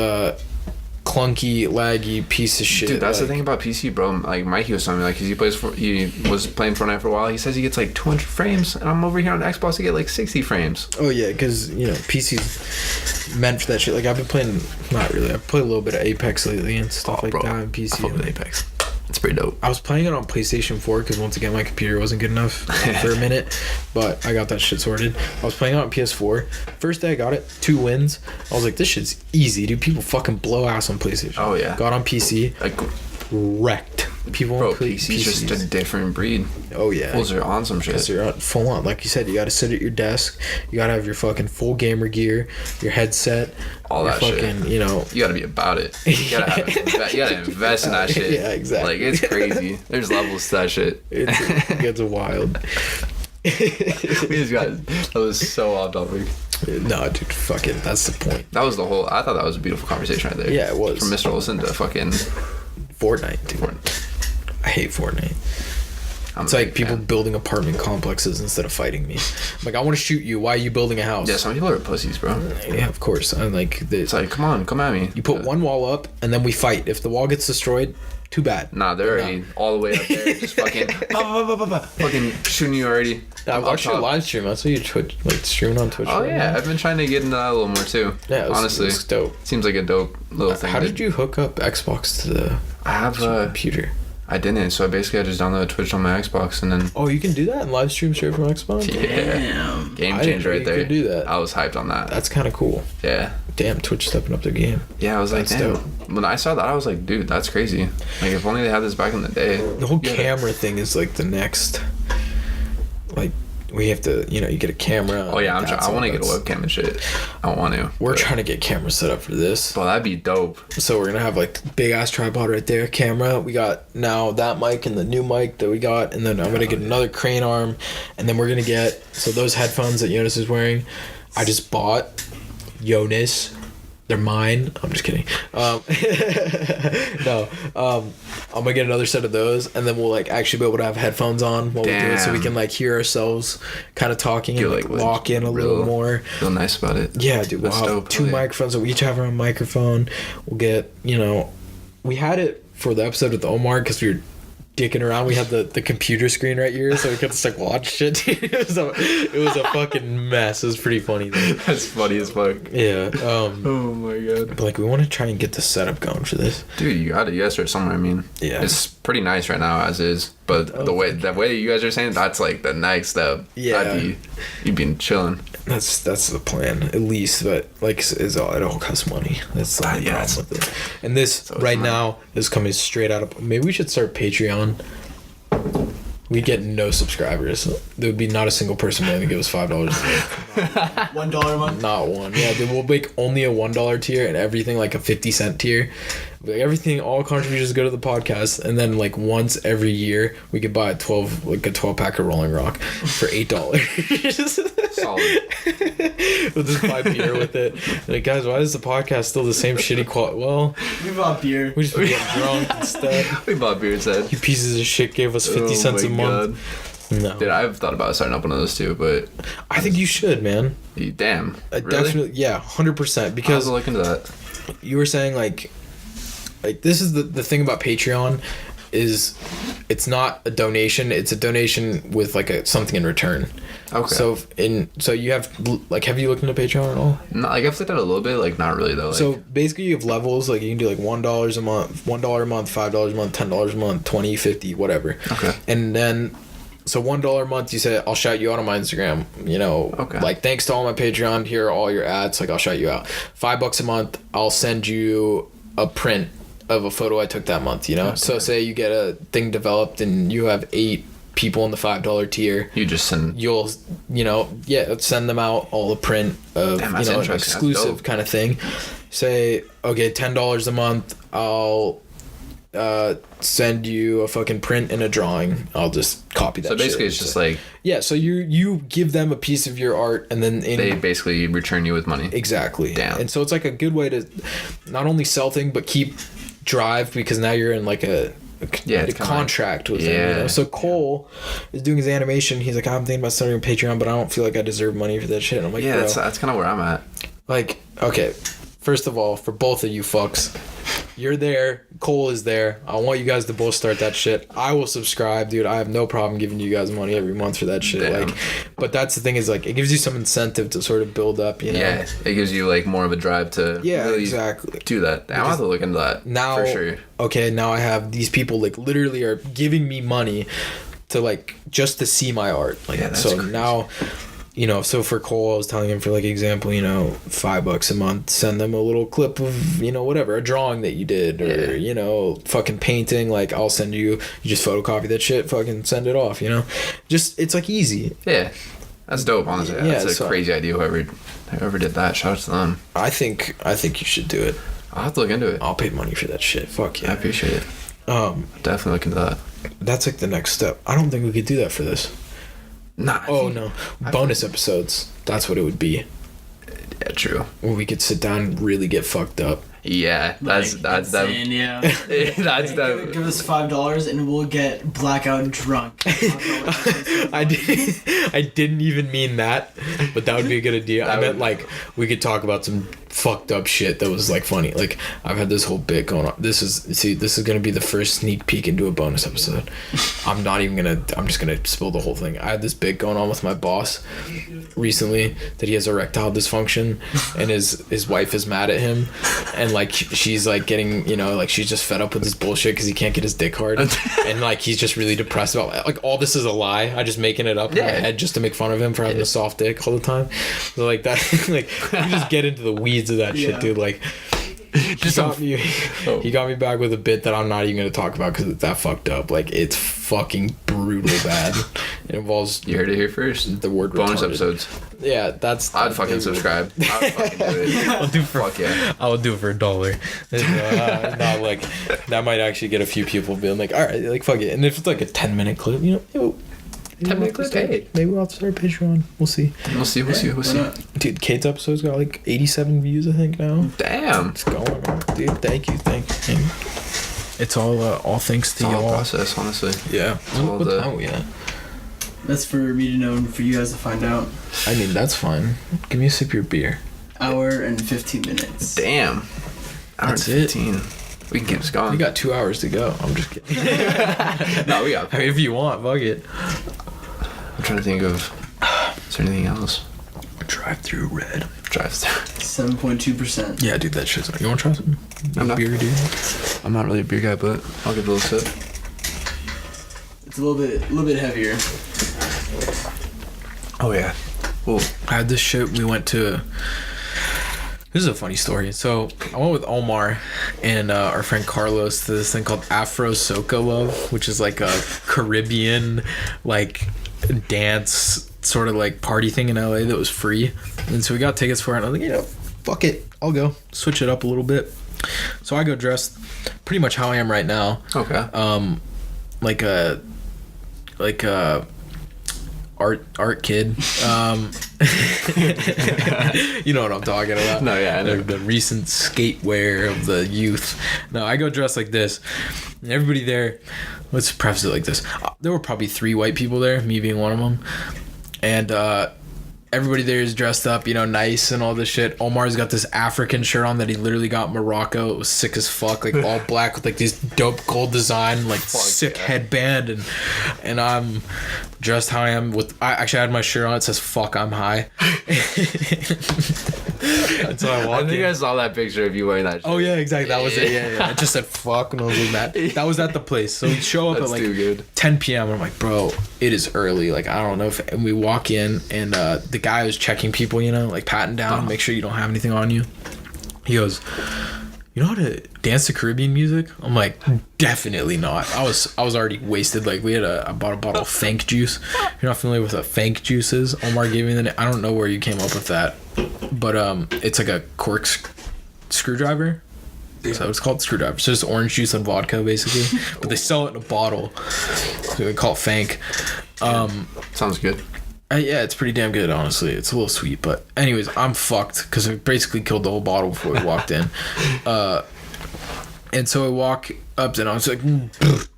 clunky, laggy piece of shit. Dude, that's like, the thing about PC, bro. Like Mikey was telling me, like, 'cause he was playing Fortnite for a while. He says he gets like 200 frames, and I'm over here on Xbox to get like 60 frames. Oh yeah, because you know PC's meant for that shit. Like I've been playing, not really. I've played a little bit of Apex lately and stuff like that on I PC. fuck with Apex. It's pretty dope. I was playing it on PlayStation 4 because once again my computer wasn't good enough for a minute, but I got that shit sorted. I was playing it on PS4. First day I got it, 2 wins. I was like, this shit's easy, dude. People fucking blow ass on PlayStation. Oh, yeah. Got on PC, Like, wrecked. People bro, on PCs. PC's just a different breed. Oh yeah. Fools are on some Because shit. you're full on, like you said, you got to sit at your desk. You got to have your fucking full gamer gear, your headset, All your that shit. fucking, you know. You gotta be about it. You gotta invest in that shit. Yeah, exactly. Like, it's crazy. There's levels to that shit. It gets wild. We just got that was so off topic. No, dude, fucking, that's the point. That was the whole. I thought that was a beautiful conversation right there. Yeah, it was. From Mr. Olsen to fucking Fortnite, dude. I hate Fortnite. It's like people building apartment complexes instead of fighting me. I'm like, I want to shoot you. Why are you building a house? Yeah, some people are pussies, bro. Yeah, of course. I'm like, It's like, come on, come at me. you put one wall up and then we fight. If the wall gets destroyed, too bad. Nah, they're already all the way up there, just fucking, fucking shooting you already. I watched your live stream. I saw you streaming on Twitch. Oh right yeah, now. I've been trying to get into that a little more too. Yeah, honestly, it's dope. Seems like a dope little thing. How did you hook up Xbox to the I have computer? I didn't, so I just downloaded Twitch on my Xbox and then. Oh, you can do that and live stream straight from Xbox? Yeah, Damn. game I didn't changer know right you there. could do that. I was hyped on that. That's kind of cool. Yeah. Damn, Twitch stepping up their game. Yeah, I was like, That's damn. dope. When I saw that, I was like, dude, that's crazy. Like, if only they had this back in the day. The whole Yeah. camera thing is like the next. Like, we have to, you get a camera. Oh yeah, I That's want to get a that's- webcam and shit. I want to. We're trying to get cameras set up for this. Well, that'd be dope. So we're gonna have like big ass tripod right there, camera. We got now that mic and the new mic that we got, and then I'm gonna get another crane arm, and then we're gonna get those headphones that Jonas is wearing. I just bought Jonas. They're mine. I'm just kidding. No. I'm gonna get another set of those, and then we'll like actually be able to have headphones on while we do it, so we can like hear ourselves kind of talking and like lock in a little more. Feel nice about it. Yeah, dude. We'll That's have dope. 2 microphones. So we each have our own microphone. We'll get, we had it for the episode with Omar because we were dicking around. We had the computer screen right here, so we could just like watch shit. It was a fucking mess. It was pretty funny though. That's funny as fuck. Yeah. Oh my god. But like we want to try and get the setup going for this. Dude, you gotta start somewhere. I mean, Yeah. it's pretty nice right now as is. But the way you guys are saying, that's like the next step. Yeah. You'd be chilling. That's the plan, at least. But like, it all costs money. That's the only problem with it. And this right now is coming straight out of. Maybe we should start Patreon. We get no subscribers. There would be not a single person willing to give us $5. $1 a month. Not one. Yeah, we'll make only a $1 tier and everything like a 50-cent tier. Like everything, all contributions go to the podcast, and then like once every year we could buy a 12 pack of Rolling Rock for $8. Solid. We'll just buy beer with it. Like, guys, why is the podcast still the same shitty quality? Well, We bought beer. we just been getting drunk instead. We bought beer instead. You pieces of shit gave us 50 cents a month. No. Dude, I've thought about starting up one of those too, but I think you should, man. damn. Really? Definitely, yeah, 100%. Because I'll look into that. you were saying like this is the thing about Patreon is it's not a donation, it's a donation with like something in return. Okay. So you have you looked into Patreon at all? No, like I've looked at it a little bit, like not really though. Like, So basically you have levels, like you can do like $1 a month, $1 a month, $5 a month, $10 a month, 20, 50, whatever. Okay. And then so $1 a month, you say, I'll shout you out on my Instagram, Okay. like thanks to all my Patreon, here are all your ads, like I'll shout you out. $5 a month, I'll send you a print of a photo I took that month, Okay. So say you get a thing developed and you have 8 people in the $5 tier. you just send. You'll, send them out all the print of, Damn, that's an interesting. That's exclusive dope. kind of thing. Say, okay, $10 a month, I'll send you a fucking print and a drawing. I'll just copy that. So basically, shit. it's just like Yeah, so you give them a piece of your art, and then they basically return you with money. exactly. Damn. And so it's like a good way to not only sell things but keep drive, because now you're in like a it's kinda contract with them. Yeah. So Cole is doing his animation. He's like, I'm thinking about starting a Patreon, but I don't feel like I deserve money for that shit. And I'm like, Yeah, bro, that's kind of where I'm at. like, okay, first of all, for both of you fucks, you're there, Cole is there. I want you guys to both start that shit. I will subscribe, dude. I have no problem giving you guys money every month for that shit. Damn. Like, but that's the thing, is like it gives you some incentive to sort of build up, Yeah, it gives you like more of a drive to really exactly. do that. I'm gonna have to look into that Now, for sure. okay, now I have these people like literally are giving me money to like just to see my art. Like, Yeah, that's so crazy. now, so for Cole, I was telling him, for like example, $5 a month, send them a little clip of, whatever, a drawing that you did, or, fucking painting. Like, I'll send you just photocopy that shit, fucking send it off, Just, it's like easy. Yeah, that's dope. Honestly, Yeah, that's a so- craally idea. Whoever did that, shout out to them. I think you should do it. I'll have to look into it. I'll pay money for that shit. Fuck I yeah. appreciate it. Um, Definitely look into that. that's like the next step. I don't think we could do that for this. Nah. Oh no, bonus episodes. That's what it would be. Yeah, true. Where we could sit down and really get fucked up. Yeah, that's insane, yeah. that's that. Give us $5 and we'll get blackout drunk. I didn't even mean that, but that would be a good idea. I meant like we could talk about some fucked up shit that was like funny. Like I've had this whole bit going on. This is gonna be the first sneak peek into a bonus episode. I'm just gonna spill the whole thing. I had this bit going on with my boss recently that he has erectile dysfunction and his wife is mad at him, and like she's like getting, you know, like she's just fed up with this bullshit because he can't get his dick hard, and like he's just really depressed about like all this is a lie. I'm just making it up in my head just to make fun of him for having a soft dick all the time. So like that, like you just get into the weeds of that shit, dude. Like he got me back with a bit that I'm not even gonna talk about because it's that fucked up. Like it's fucking brutal bad. It involves, You heard it here first. The word bonus retarded. Episodes. Yeah, that's. I'd fucking subscribe. I'd fucking do it. I'll do for. Fuck yeah. I would do it for $1. Not like that might actually get a few people being like, all right, like fuck it. And if it's like a 10-minute clip, you know, 10-minute clip, hey. Maybe we'll have to start a Patreon. We'll see. We'll see. Dude, Kate's episode's got like 87 views, I think now. Damn. It's going on, dude. Thank you. It's all thanks to It's all y'all. a process, honestly. Yeah. all What the- time are we at? That's for me to know and for you guys to find out. I mean, that's fine. Give me a sip of your beer. Hour and 15 minutes. Damn. Hour That's and it. 15. We can keep this going. We got 2 hours to go. I'm just kidding. No, we got. I mean, if you want, fuck it. I'm trying to think of. Is there anything else? Drive through red. Drive through. 7.2%. Yeah, dude, that shit's. You want to try some? I'm not- beer, dude. I'm not really a beer guy, but I'll give it a little sip. It's a little bit heavier. Oh yeah. Ooh. I had this shit. We went to. This is a funny story. So I went with Omar and our friend Carlos to this thing called Afro Soca Love, which is like a Caribbean like dance sort of like party thing in LA that was free. And so we got tickets for it. And I was like, you know, fuck it, I'll go. Switch it up a little bit. So I go dressed pretty much how I am right now. Okay. Like a art kid. You know what I'm talking about. No, yeah, I know. The recent skate wear of the youth. No, I go dressed like this. And everybody there, let's preface it like this. There were probably 3 white people there, me being one of them. And everybody there is dressed up, you know, nice and all this shit. Omar's got this African shirt on that he literally got in Morocco. It was sick as fuck, like all black with like this dope gold design, like sick headband, and I'm dressed how I am with. I actually had my shirt on. It says "fuck, I'm high." And so I walked I think in. I saw that picture of you wearing that shirt. Oh yeah, exactly. That was it. Yeah. It just said "fuck" and I was like that. That was at the place. So we show up That's at too like good. 10 p.m. and I'm like, bro, it is early. Like I don't know if. And we walk in and the guy was checking people, you know, like patting down, make sure you don't have anything on you. He goes, "You know how to dance to Caribbean music?" I'm like, definitely not. I was already wasted. Like I bought a bottle of Fank juice. If you're not familiar with what Fank juice is, Omar gave me the name. I don't know where you came up with that, but it's like a cork screwdriver. So it's called screwdriver. So it's orange juice and vodka basically, but they sell it in a bottle. So we call it Fank. Sounds good. Yeah, it's pretty damn good, honestly. It's a little sweet, but anyways, I'm fucked because I basically killed the whole bottle before we walked in. And so I walk up and I was like,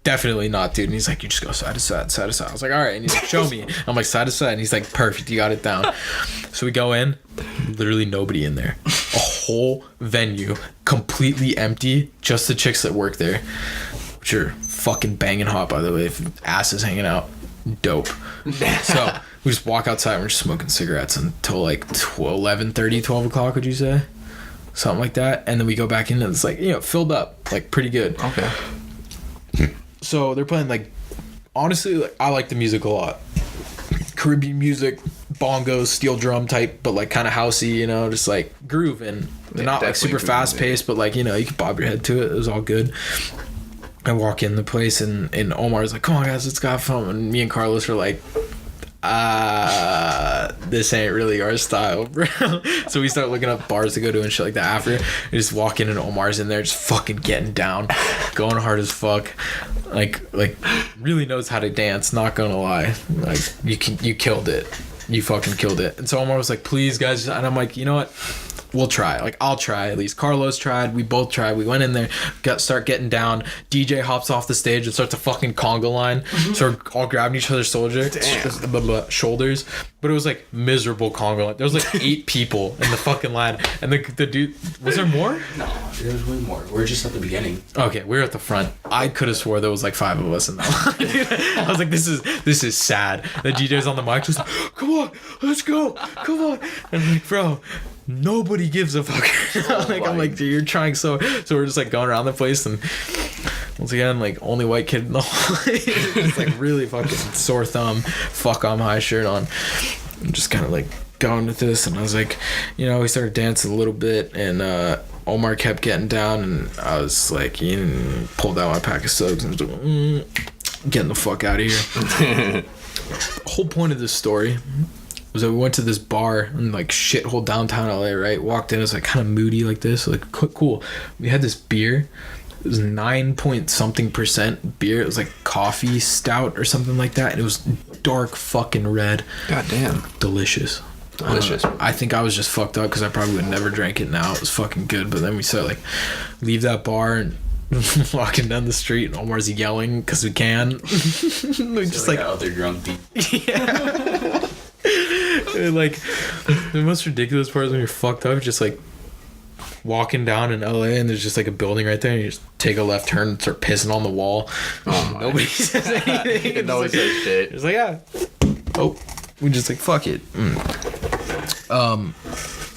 definitely not, dude. And he's like, you just go side to side, side to side. I was like, all right. And he's like, show me. I'm like, side to side. And he's like, perfect, you got it down. So we go in, literally nobody in there. A whole venue, completely empty, just the chicks that work there, which are fucking banging hot, by the way. If ass is hanging out, dope. So we just walk outside and we're just smoking cigarettes until like 11:30, 12 o'clock, would you say? Something like that. And then we go back in and it's like, you know, filled up, like pretty good. Okay. So they're playing like, honestly, like, I like the music a lot. Caribbean music, bongos, steel drum type, but like kind of housey, you know, just like groove. And they're not like super fast paced, but like, you know, you can bob your head to it. It was all good. I walk in the place and Omar's like, come on guys, let's go have fun. And me and Carlos are like, this ain't really our style, bro. So we start looking up bars to go to and shit like that after. We just walk in and Omar's in there just fucking getting down, going hard as fuck. Like really knows how to dance, not gonna lie. Like you killed it. You fucking killed it. And so Omar was like, please guys, and I'm like, you know what? We'll try. Like, I'll try at least. Carlos tried. We both tried. We went in there, start getting down. DJ hops off the stage and starts a fucking conga line. So we're all grabbing each other's shoulders. But it was like miserable conga line. There was like 8 people in the fucking line. And the dude, was there more? No, there was way more. We're just at the beginning. Okay, we were at the front. I could have swore there was like 5 of us in that line. I was like, this is sad. The DJ's on the mic just like, come on, let's go. Come on. And I'm like, bro, nobody gives a fuck. I'm like, dude, you're trying so we're just like going around the place, and once again, like, only white kid in the whole just like really fucking sore thumb, fuck on high shirt on. I'm just kind of like going with this, and I was like, you know, we started dancing a little bit, and Omar kept getting down, and I was like, pulled out my pack of slugs and was like, getting the fuck out of here. The whole point of this story was that we went to this bar in like shithole downtown LA, right? Walked in, it was like kind of moody like this, like cool. We had this beer. It was 9-point-something% beer. It was like coffee stout or something like that, and it was dark fucking red. God damn. Delicious. I think I was just fucked up because I probably would never drank it now. It was fucking good, but then we started like leave that bar and walking down the street, and Omar's yelling because we can. We just like out there drunk deep. Yeah. Like the most ridiculous part is when you're fucked up, just like walking down in LA and there's just like a building right there, and you just take a left turn and start pissing on the wall. Oh my. Nobody says anything. Nobody says shit. It's like, yeah. Oh, we just like, fuck it.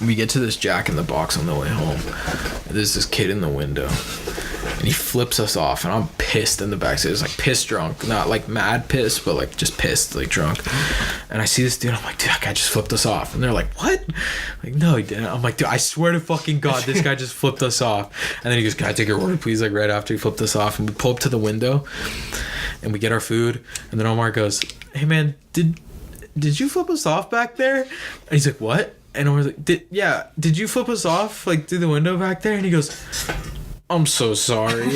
We get to this Jack in the Box on the way home, and there's this kid in the window, and he flips us off, and I'm pissed in the backseat. It's like piss drunk, not like mad pissed, but like just pissed, like drunk. And I see this dude, I'm like, dude, that guy just flipped us off. And they're like, what? Like, no, he didn't. I'm like, dude, I swear to fucking God, this guy just flipped us off. And then he goes, can I take your order, please? Like right after he flipped us off, and we pull up to the window, and we get our food, and then Omar goes, hey man, did you flip us off back there? And he's like, what? And I was like, did you flip us off like through the window back there? And he goes, I'm so sorry.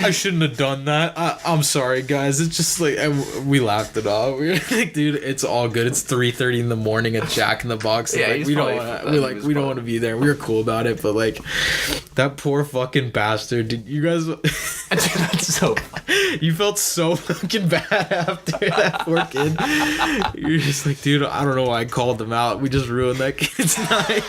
I shouldn't have done that. I'm sorry, guys. It's just like we laughed it off. We were like, dude, it's all good. It's 3:30 in the morning at Jack in the Box. Yeah, like, we don't want to be there. We were cool about it, but like that poor fucking bastard. Did you guys? That's so. You felt so fucking bad after that poor kid. You're just like, dude, I don't know why I called them out. We just ruined that kid's night.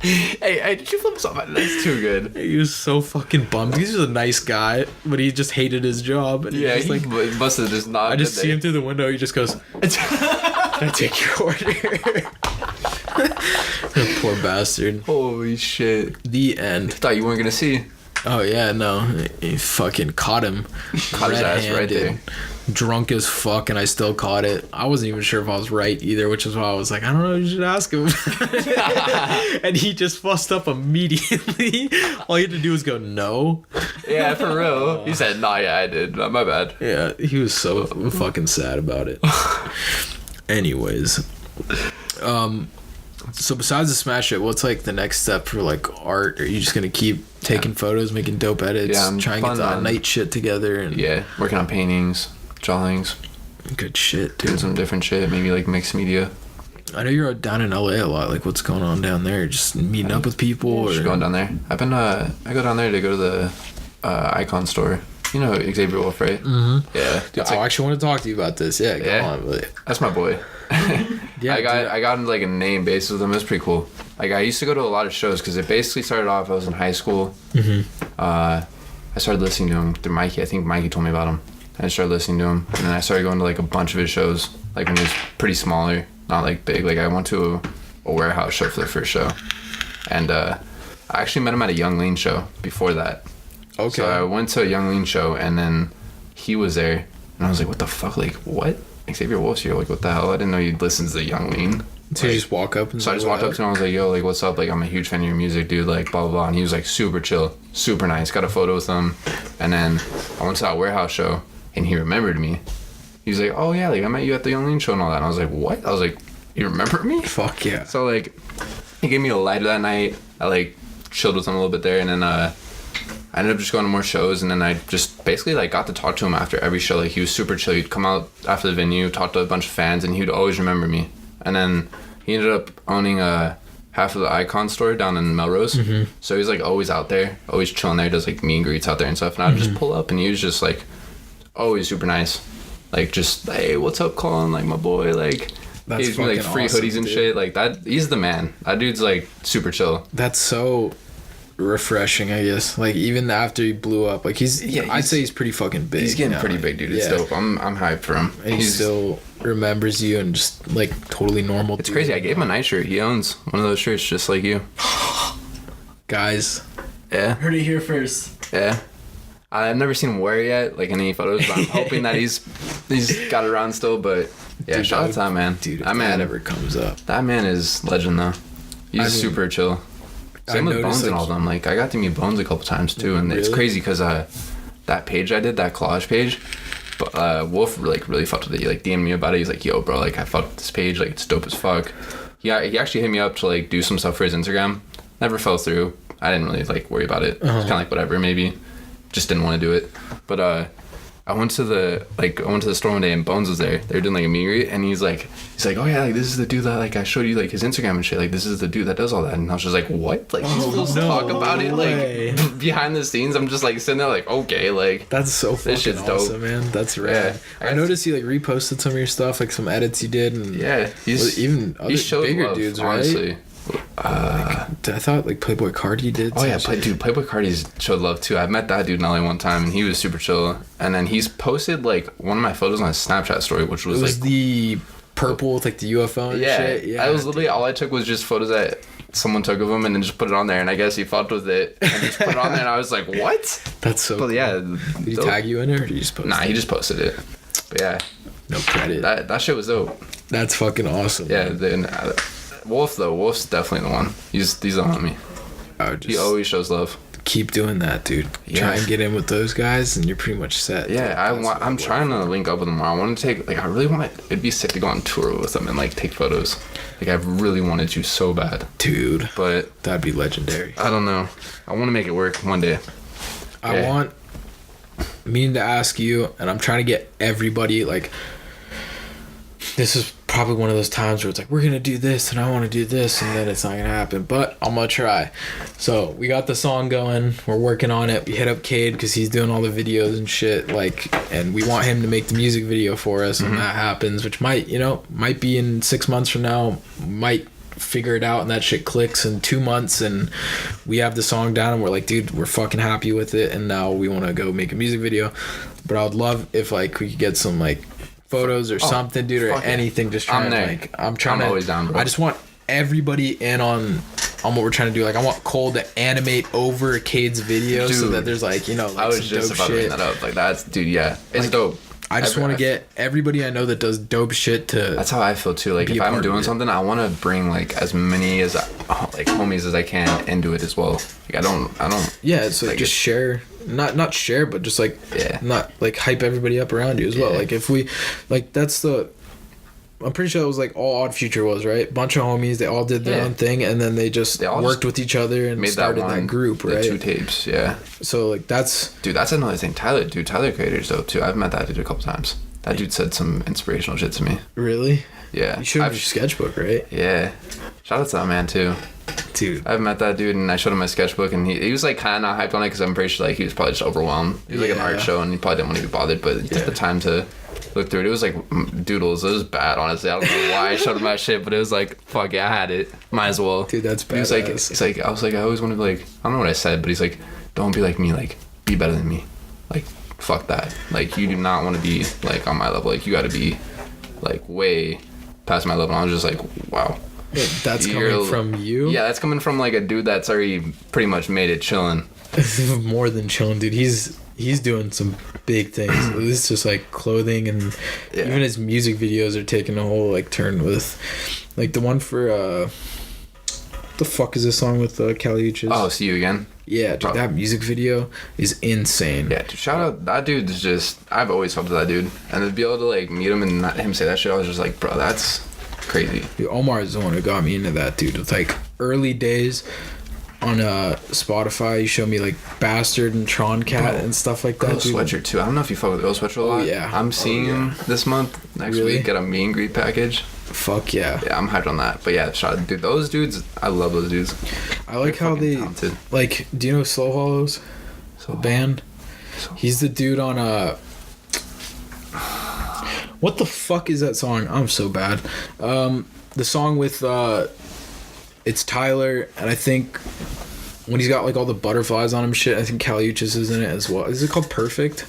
Hey, did you flip us off? That's too good. He was so fucking bummed. He's just a nice guy, but he just hated his job. And Yeah, he he must have just not. I just see him through the window. He just goes, "Can I take your order?" Poor bastard. Holy shit. The end. Thought you weren't gonna see. Oh yeah, no, he fucking caught him. Caught his ass right there. Drunk as fuck, and I still caught it. I wasn't even sure if I was right either, which is why I was like, I don't know, you should ask him. And he just fussed up immediately. All he had to do was go, no. Yeah, for real. He said, nah, yeah, I did. My bad. Yeah, he was so fucking sad about it. Anyways, so besides the smash it, what's like the next step for like art? Are you just gonna keep taking photos, making dope edits, trying to get that night shit together? And yeah, working on paintings, drawings, good shit, doing dude. some different shit, maybe like mixed media. I know you're down in LA a lot. Like, what's going on down there? Just meeting up with people, or Just going down there. I've been I go down there to go to the Icon store. You know Xavier Wolf, right? Mm-hmm. Yeah. Dude, I actually want to talk to you about this. Yeah, go on. But That's my boy. yeah, I got like a name basis with him. It's pretty cool. Like I used to go to a lot of shows because it basically started off. I was in high school. Mm-hmm. I started listening to him through Mikey. I think Mikey told me about him. I started listening to him, and then I started going to like a bunch of his shows. Like when he was pretty smaller, not like big. Like I went to a warehouse show for the first show, and I actually met him at a Young Lean show before that. Okay. So I went to a Young Lean show, and then he was there, and I was like, "What the fuck? Like what? Xavier Wolf's here? Like what the hell? I didn't know you'd listen to the Young Lean." So you just walk up and So I just walked up to him, I was like, yo, like, what's up? Like, I'm a huge fan of your music, dude, like, blah, blah, blah. And he was, like, super chill, super nice. Got a photo with him. And then I went to that warehouse show, and he remembered me. He's like, oh yeah, like I met you at the Young Lean show and all that. And I was like, what? I was like, you remember me? Fuck yeah. So like, he gave me a lighter that night. I like chilled with him a little bit there, and then I ended up just going to more shows, and then I just basically like got to talk to him after every show. Like he was super chill. He'd come out after the venue, talk to a bunch of fans, and he'd always remember me. And then he ended up owning half of the Icon store down in Melrose. Mm-hmm. So he's like always out there, always chilling there, does like meet and greets out there and stuff. And I'd just pull up, and he was just like always super nice. Like just, hey, what's up, Collin? Like my boy, like That's gives me like free awesome, hoodies and dude. shit. Like that, he's the man. That dude's like super chill. That's so refreshing, I guess. Like even after he blew up, like I'd say he's pretty fucking big. He's getting now. pretty big, dude. It's dope. I'm hyped for him. And he still remembers you and just like totally normal. It's crazy. I gave him a night shirt. He owns one of those shirts just like you. Guys. Yeah. Heard it here first. Yeah. I've never seen him wear it yet, like in any photos, but I'm hoping that he's got it around still. But yeah, Dude, shout out to that man. Dude, if that man ever comes up. That man is legend though. He's super chill. Same with Bones and all them. Like I got to meet Bones a couple times too, and it's crazy because that page I did, that collage page, but Wolf like really fucked with it. He like DM'd me about it. He's like, yo, bro, like I fucked with this page, like it's dope as fuck. Yeah, he actually hit me up to like do some stuff for his Instagram. Never fell through. I didn't really like worry about it. It's kind of like whatever, maybe. Just didn't want to do it. But I went to the store one day and Bones was there. They were doing like a meet and greet, and he's like, oh yeah, like this is the dude that like I showed you like his Instagram and shit. Like this is the dude that does all that. And I was just like, what? Like he's supposed to talk about it like behind the scenes. I'm just like sitting there like, okay, like that's so fucking this shit's awesome, dope, man. That's rad. Yeah, I noticed you like reposted some of your stuff, like some edits you did, and yeah, even other bigger love, dudes, honestly. Right? I thought like Playboy Cardi did. Oh yeah, Playboy Cardi's showed love too. I met that dude in LA one time, and he was super chill. And then he's posted like one of my photos on his Snapchat story, which was like the purple with like the UFO and shit. Yeah, I was literally all I took was just photos that someone took of him, and then just put it on there. And I guess he fucked with it and just put it on there, and I was like, what? That's so. But cool. yeah, did he tag you in it, or did you just post Nah, it? he just posted it. But yeah, no credit. That shit was dope. That's fucking awesome. Yeah, then. Wolf's definitely the one. He's the homie. He always shows love. Keep doing that, dude. Yeah. Try and get in with those guys, and you're pretty much set. Yeah, I'm trying to link up with them more. I want to take I really want to. It'd be sick to go on tour with them and like take photos. Like I've really wanted to so bad, dude. But that'd be legendary. I don't know. I want to make it work one day. I want meaning to ask you, and I'm trying to get everybody like. This is probably one of those times where it's like, we're gonna do this and I want to do this, and then it's not gonna happen, but I'm gonna try. So we got the song going, we're working on it. We hit up Cade because he's doing all the videos and shit, like, and we want him to make the music video for us. And that happens, which might be in 6 months from now. Might figure it out and that shit clicks in 2 months and we have the song down and we're like, dude, we're fucking happy with it, and now we want to go make a music video. But I would love if like we could get some like photos or something, dude, or anything. Just trying I'm always down, bro. I just want everybody in on what we're trying to do. Like I want Cole to animate over Cade's video, dude, so that there's like, like I was just about to bring that up. Like that's, dude, yeah, it's like, dope. I just want to get everybody I know that does dope shit to. That's how I feel too. Like if I'm doing something, I want to bring like as many as like homies as I can into it as well. Like I don't. Yeah, it's like just share. Not share, but just like not like hype everybody up around you as well. Like if we, like that's the, I'm pretty sure it was like all Odd Future was, right? Bunch of homies, they all did their own thing, and then they all worked with each other and started that group, right? The 2 tapes, yeah. So like that's another thing. Tyler Creator's dope too. I've met that dude a couple times. That dude said some inspirational shit to me. Really? Yeah. You showed him your sketchbook, right? Yeah. Shout out to that man too. Dude, I've met that dude and I showed him my sketchbook and he was like kind of not hyped on it because I'm pretty sure like he was probably just overwhelmed. It was like an art show and he probably didn't want to be bothered, but he took the time to look through it. It was like doodles. It was bad, honestly. I don't know why I showed him my shit, but it was like, fuck yeah, I had it. Might as well. Dude, that's bad. He was like, I was like, I always want to be like, I don't know what I said, but he's like, don't be like me, like be better than me. Like fuck that. Like you do not want to be like on my level. Like you got to be like way past my level. And I was just like, wow. Wait, that's coming from you? Yeah, that's coming from like a dude that's already pretty much made it chilling. More than chilling, dude. He's doing some big things. This is just like clothing, and even his music videos are taking a whole like turn with like the one for the fuck is this song with Kali Uchis? Oh, See You Again. Yeah, dude, that music video is insane. Yeah, dude, shout out. That dude is just, I've always fucked with that dude. And to be able to, like, meet him and not him say that shit, I was just like, bro, that's crazy. Dude, Omar is the one who got me into that, dude. It's like early days on Spotify. You showed me like Bastard and Tron Cat and stuff like that, Ghost dude. Sweatshirt, too. I don't know if you fuck with Ghost Sweatshirt a lot. Yeah. I'm seeing him this month, next Really? week, get a meet and greet package. Fuck yeah. Yeah, I'm hyped on that. But yeah, shout out, dude, those dudes, I love those dudes. I like They're how fucking they, talented. like, do you know Slow Hollows? So, The band? He's the dude on what the fuck is that song? I'm so bad. The song with it's Tyler, and I think when he's got like all the butterflies on him shit, I think Kali Uchis is in it as well. Is it called Perfect?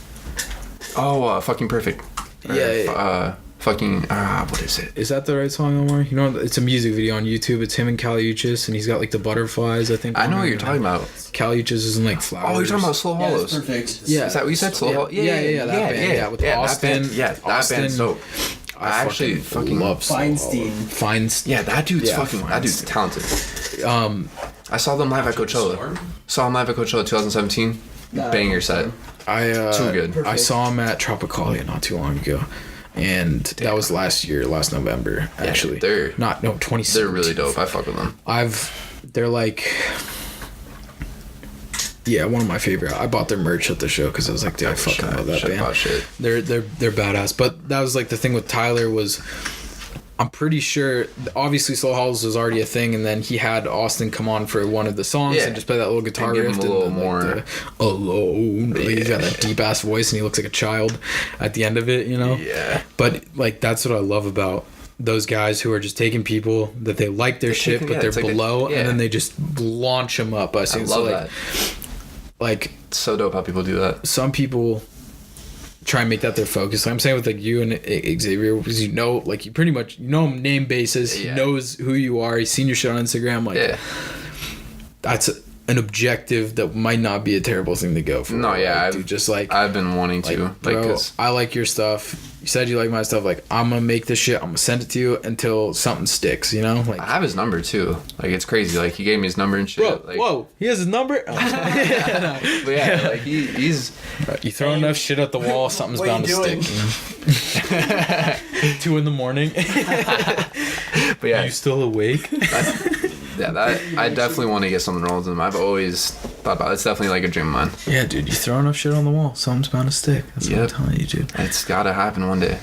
Oh, Fucking Perfect. Yeah. Fucking, what is it? Is that the right song, Omar? You know, it's a music video on YouTube. It's him and Kali Uchis, and he's got like the butterflies, I think. I know on what him. you're talking about. Kali Uchis is in like flowers. Oh, you're talking about Slow Yeah, Hollows. that's perfect. Yeah. Is that what you said? Slow Hollows? Yeah, that band. Yeah, with Austin. That Austin. band's dope. I actually fucking love Slow Feinstein. Hollows. Feinstein. Yeah, that dude's Yeah, that dude's talented. I saw them live at Coachella. Storm? Saw him live at Coachella 2017. Nah. Banger set. Too good. I saw him at Tropicalia not too long ago, and that was last November. Actually, they're 2017. they're really dope. I fuck with them. They're like, yeah, one of my favorite. I bought their merch at the show because I was like, dude, I fucking love that band. Shit. They're badass. But that was like the thing with Tyler was, I'm pretty sure, obviously Slow Hollows was already a thing, and then he had Austin come on for one of the songs and just play that little guitar And give riff him a and little then, more- like, the, alone. He's got that deep ass voice and he looks like a child at the end of it, you know. Yeah. But like that's what I love about those guys who are just taking people that they like their shit, but they're it's like below, yeah. and then they just launch them up. I I see. love So, like, that. like It's so dope how people do that. some people try and make that their focus. Like I'm saying with like you and Xavier, because you know, like you pretty much know him name basis. He Yeah. knows who you are. He's seen your shit on Instagram. Like Yeah. that's an objective that might not be a terrible thing to go for. No, yeah, like, dude, just like I've been wanting to. like, bro, 'cause I like your stuff. You said you like my stuff. Like I'm gonna make this shit. I'm gonna send it to you until something sticks. You know, like I have his number too. Like it's crazy. Like he gave me his number and shit. bro. Like, Whoa, he has his number. But yeah, like he's You throw enough shit at the wall, something's What bound to you doing? stick. You know? 2 a.m. but yeah, You still awake? yeah, that I definitely want to get something wrong with him. I've always thought about it. It's definitely like a dream of mine. Yeah, dude, you throw enough shit on the wall, something's bound to stick. That's what I'm Yep. telling you, dude. It's gotta happen one day.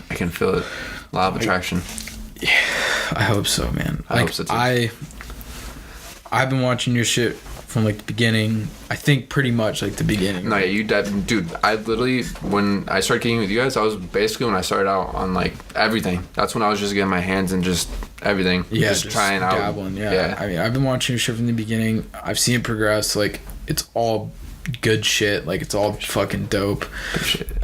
I can feel it. Law of attraction. I hope so, man. I hope so, too. I've been watching your shit from like the beginning. I think pretty much like the beginning. No, yeah, dude. I literally, when I started getting with you guys, I was basically when I started out on like everything. That's when I was just getting my hands in just everything. Yeah, just trying out. dabbling. Yeah. I mean, I've been watching your shit from the beginning. I've seen it progress. Like it's all good shit. Like it's all fucking dope. Shit.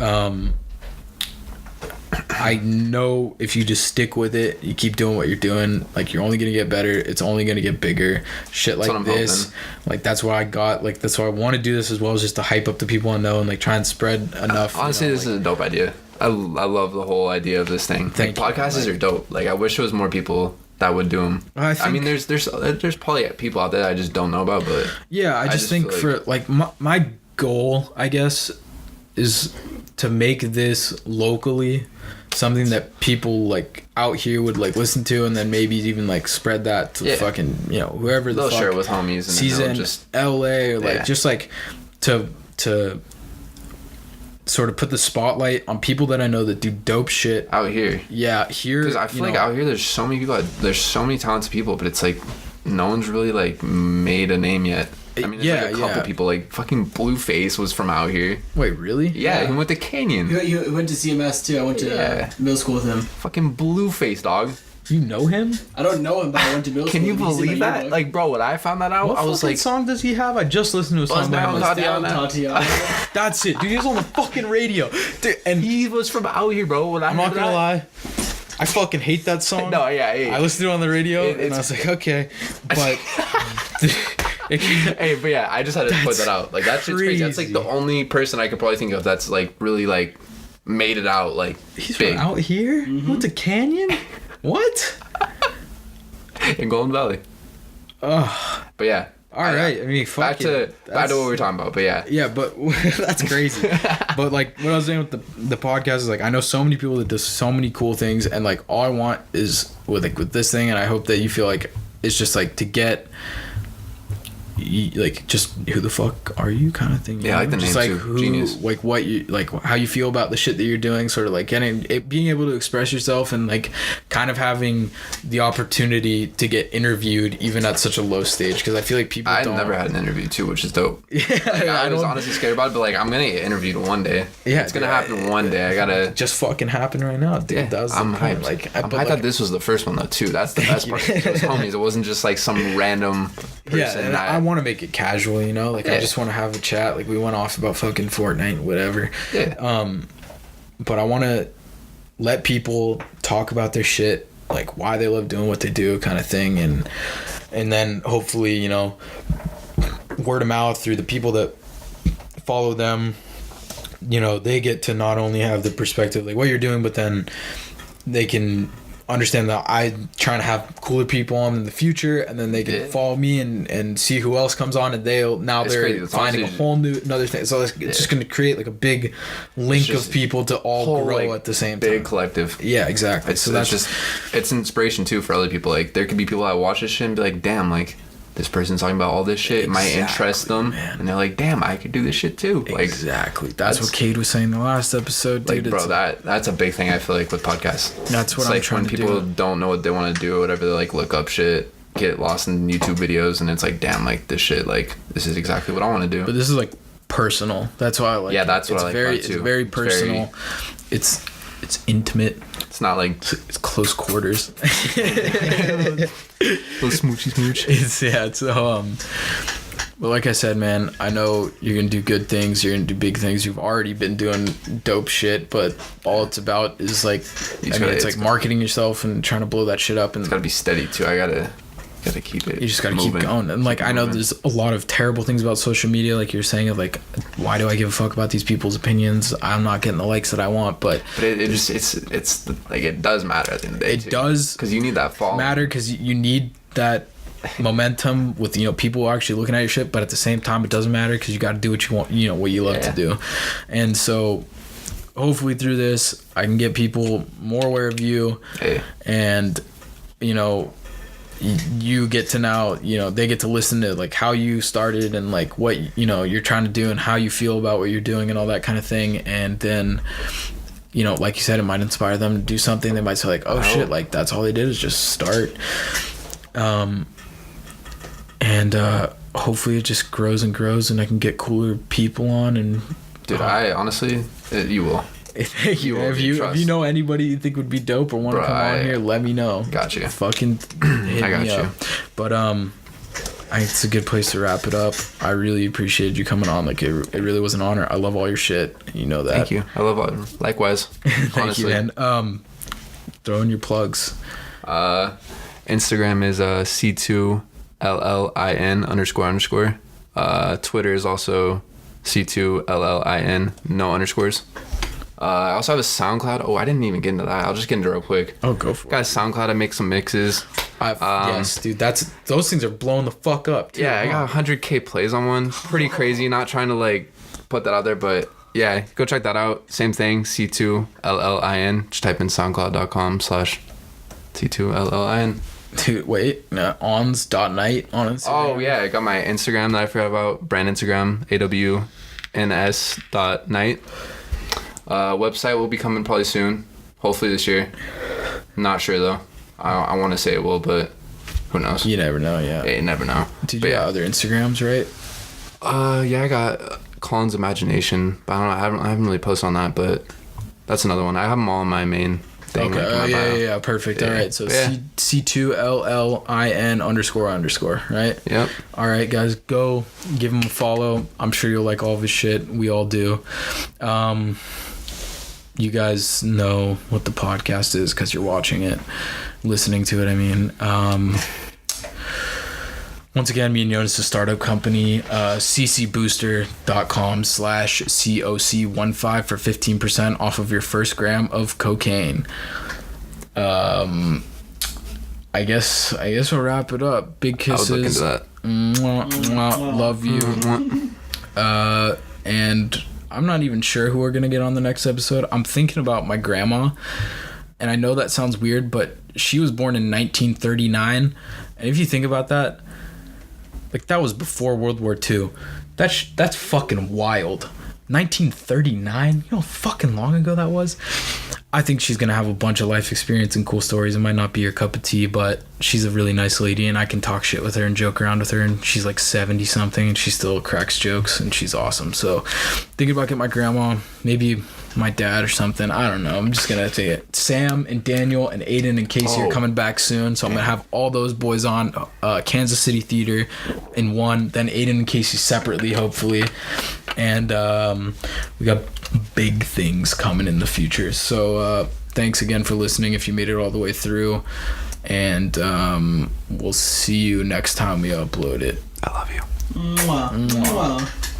I know if you just stick with it, you keep doing what you're doing, like you're only gonna get better. It's only gonna get bigger. Shit like what I'm this, hoping. like that's why that's why I want to do this as well, is just to hype up the people I know and like try and spread enough. Honestly, you know, this is a dope idea. I love the whole idea of this thing. Thank Like, you. podcasts are dope. Like I wish there was more people that would do them. I mean, think- there's probably people out there that I just don't know about, but yeah, I just think feel for like my goal, I guess, is to make this locally something that people like out here would like listen to, and then maybe even like spread that to Yeah. fucking, you know, whoever the they'll fuck share it with homies and sees then in they'll just LA or like Yeah. just like to sort of put the spotlight on people that I know that do dope shit. out here. Yeah, here. Because I feel you like know, out here there's so many people. There's so many talented people, but it's like no one's really like made a name yet. I mean, there's like a couple Yeah. people. Like fucking Blueface was from out here. Wait, really? Yeah, he went to Canyon. You went to CMS too. I went to Yeah. middle school with him. Fucking Blueface, dog. You know him? I don't know him, but I went to middle Can school. you with him. He's in believe my that? yearbook. Like, bro, when I found that out, What I was fucking like, song does he have? I just listened to a song Buzz by him. Down, Like, Tatiana. Tatiana. that's it, dude. He was on the fucking radio. Dude, and he was from out here, bro. When I'm not gonna lie, I fucking hate that song. No, yeah, hey. I listened to it on the radio and I it's- was like, okay, but Hey, but yeah, I just had to put that out. Like that shit's crazy. That's like the crazy. only person I could probably think of that's like really like made it out like he's big from out here. He went to Canyon. What? in Golden Valley. Oh, But yeah. all right. I mean, fuck Back to what we were talking about, but yeah. Yeah, but that's crazy. But like what I was saying with the podcast is like I know so many people that do so many cool things, and like all I want is with this thing, and I hope that you feel like it's just like to get like just who the fuck are you kind of thing. Yeah, I like the just name like too. who, Genius. like what you like, how you feel about the shit that you're doing. Sort of like being able to express yourself and like kind of having the opportunity to get interviewed even at such a low stage. Because I feel like people. I never had an interview too, which is dope. Yeah, Like, I was honestly scared about it, but like I'm gonna get interviewed one day. Yeah, it's gonna happen one day. I gotta just fucking happen right now, dude. Yeah, That was the I'm point. hyped. Like, I thought this was the first one though too. That's the best part. It was homies. It wasn't just like some random person. Yeah, and I want to make it casual, you know. Like I just want to have a chat. Like we went off about fucking Fortnite, whatever. Yeah. But I want to let people talk about their shit, like why they love doing what they do, kind of thing, and then hopefully, you know, word of mouth through the people that follow them. You know, they get to not only have the perspective like what you're doing, but then they can understand that I'm trying to have cooler people on in the future, and then they can follow me and see who else comes on, and they're finding a whole new another thing. So it's just going to create like a big link of people to all grow like, at the same time. Big collective. Yeah, exactly. So that's just it's inspiration too for other people. Like there could be people that watch this shit and be like, damn, like this person's talking about all this shit. It might interest them, man. And they're like, damn, I could do this shit too. Like, exactly. That's what Cade was saying in the last episode, dude. Like, bro, that's a big thing I feel like with podcasts. That's what I'm trying to do. When people don't know what they want to do or whatever, they like look up shit, get lost in YouTube videos, and it's like, damn, like this shit, like this is exactly what I want to do. But this is like personal. That's why I like. Yeah, that's what I like about it It's too. very personal. It's intimate. It's not like it's close quarters. Little smoochy smooch. But like I said, man, I know you're gonna do good things. You're gonna do big things. You've already been doing dope shit, but all it's about is like, it's like marketing yourself and trying to blow that shit up. And it's gotta be steady too. I gotta keep it. You just gotta keep going. And like I know there's a lot of terrible things about social media, like you're saying, of like, why do I give a fuck about these people's opinions? I'm not getting the likes that I want, but it just it's like it does matter at the end of the day. It does, because you need that fall. Matter because you need that momentum with, you know, people actually looking at your shit, but at the same time it doesn't matter because you got to do what you want, you know, what you love to do. And so hopefully through this I can get people more aware of you, and you know, you get to now, you know, they get to listen to like how you started and like what, you know, you're trying to do and how you feel about what you're doing and all that kind of thing. And then, you know, like you said, it might inspire them to do something. They might say like, oh shit, like that's all they did is just start. And hopefully it just grows and grows, and I can get cooler people on. And dude, I honestly, you will. Thank you. If you know anybody you think would be dope or want to come on here, let me know. Got you. Fucking hit I got me you. up. But it's a good place to wrap it up. I really appreciated you coming on. Like it really was an honor. I love all your shit. You know that. Thank you. I love it. Likewise. Thank honestly. you, man. Throw in your plugs. Instagram is C2LLIN__. Twitter is also C2LLIN, no underscores. I also have a SoundCloud. Oh, I didn't even get into that. I'll just get into it real quick. Oh, go for it. Got a SoundCloud. I make some mixes. Yes, dude. Those things are blowing the fuck up, too. Yeah, I got 100K plays on one. Pretty crazy. Not trying to like put that out there, but yeah, go check that out. Same thing, C2LLIN. Just type in soundcloud.com/C2LLIN. Dude, wait. No, ons.night on Instagram. Oh, yeah. I got my Instagram that I forgot about. Brand Instagram, awns.night. Website will be coming probably soon. Hopefully this year. Not sure, though. I want to say it will, but who knows? You never know, yeah. You never know. Dude, you got other Instagrams, right? Yeah, I got Collin's Imagination, but I don't know. I haven't really posted on that, but that's another one. I have them all in my main thing. Okay. Yeah. Perfect. Yeah. All right. So C2LLIN__, right? Yep. All right, guys, go give him a follow. I'm sure you'll like all of his shit. We all do. You guys know what the podcast is because you're watching it, listening to it. I mean, once again, me and Jonas is a startup company. ccbooster.com/COC15 for 15% off of your first gram of cocaine. I I guess we'll wrap it up. Big I would look into kisses. that. Mwah, mwah, love you. And I'm not even sure who we're gonna get on the next episode. I'm thinking about my grandma, and I know that sounds weird, but she was born in 1939, and if you think about that, like that was before World War II. That's fucking wild. 1939? You know how fucking long ago that was? I think she's gonna have a bunch of life experience and cool stories. It might not be your cup of tea, but she's a really nice lady, and I can talk shit with her and joke around with her, and she's like 70 something, and she still cracks jokes, and she's awesome. So thinking about getting my grandma, maybe my dad or something. I don't know. I'm just gonna say it. Sam and Daniel and Aiden and Casey are coming back soon, so I'm gonna have all those boys on Kansas City Theater in one, then Aiden and Casey separately, hopefully. And we got big things coming in the future. So thanks again for listening if you made it all the way through. And we'll see you next time we upload it. I love you. Mwah. Mwah.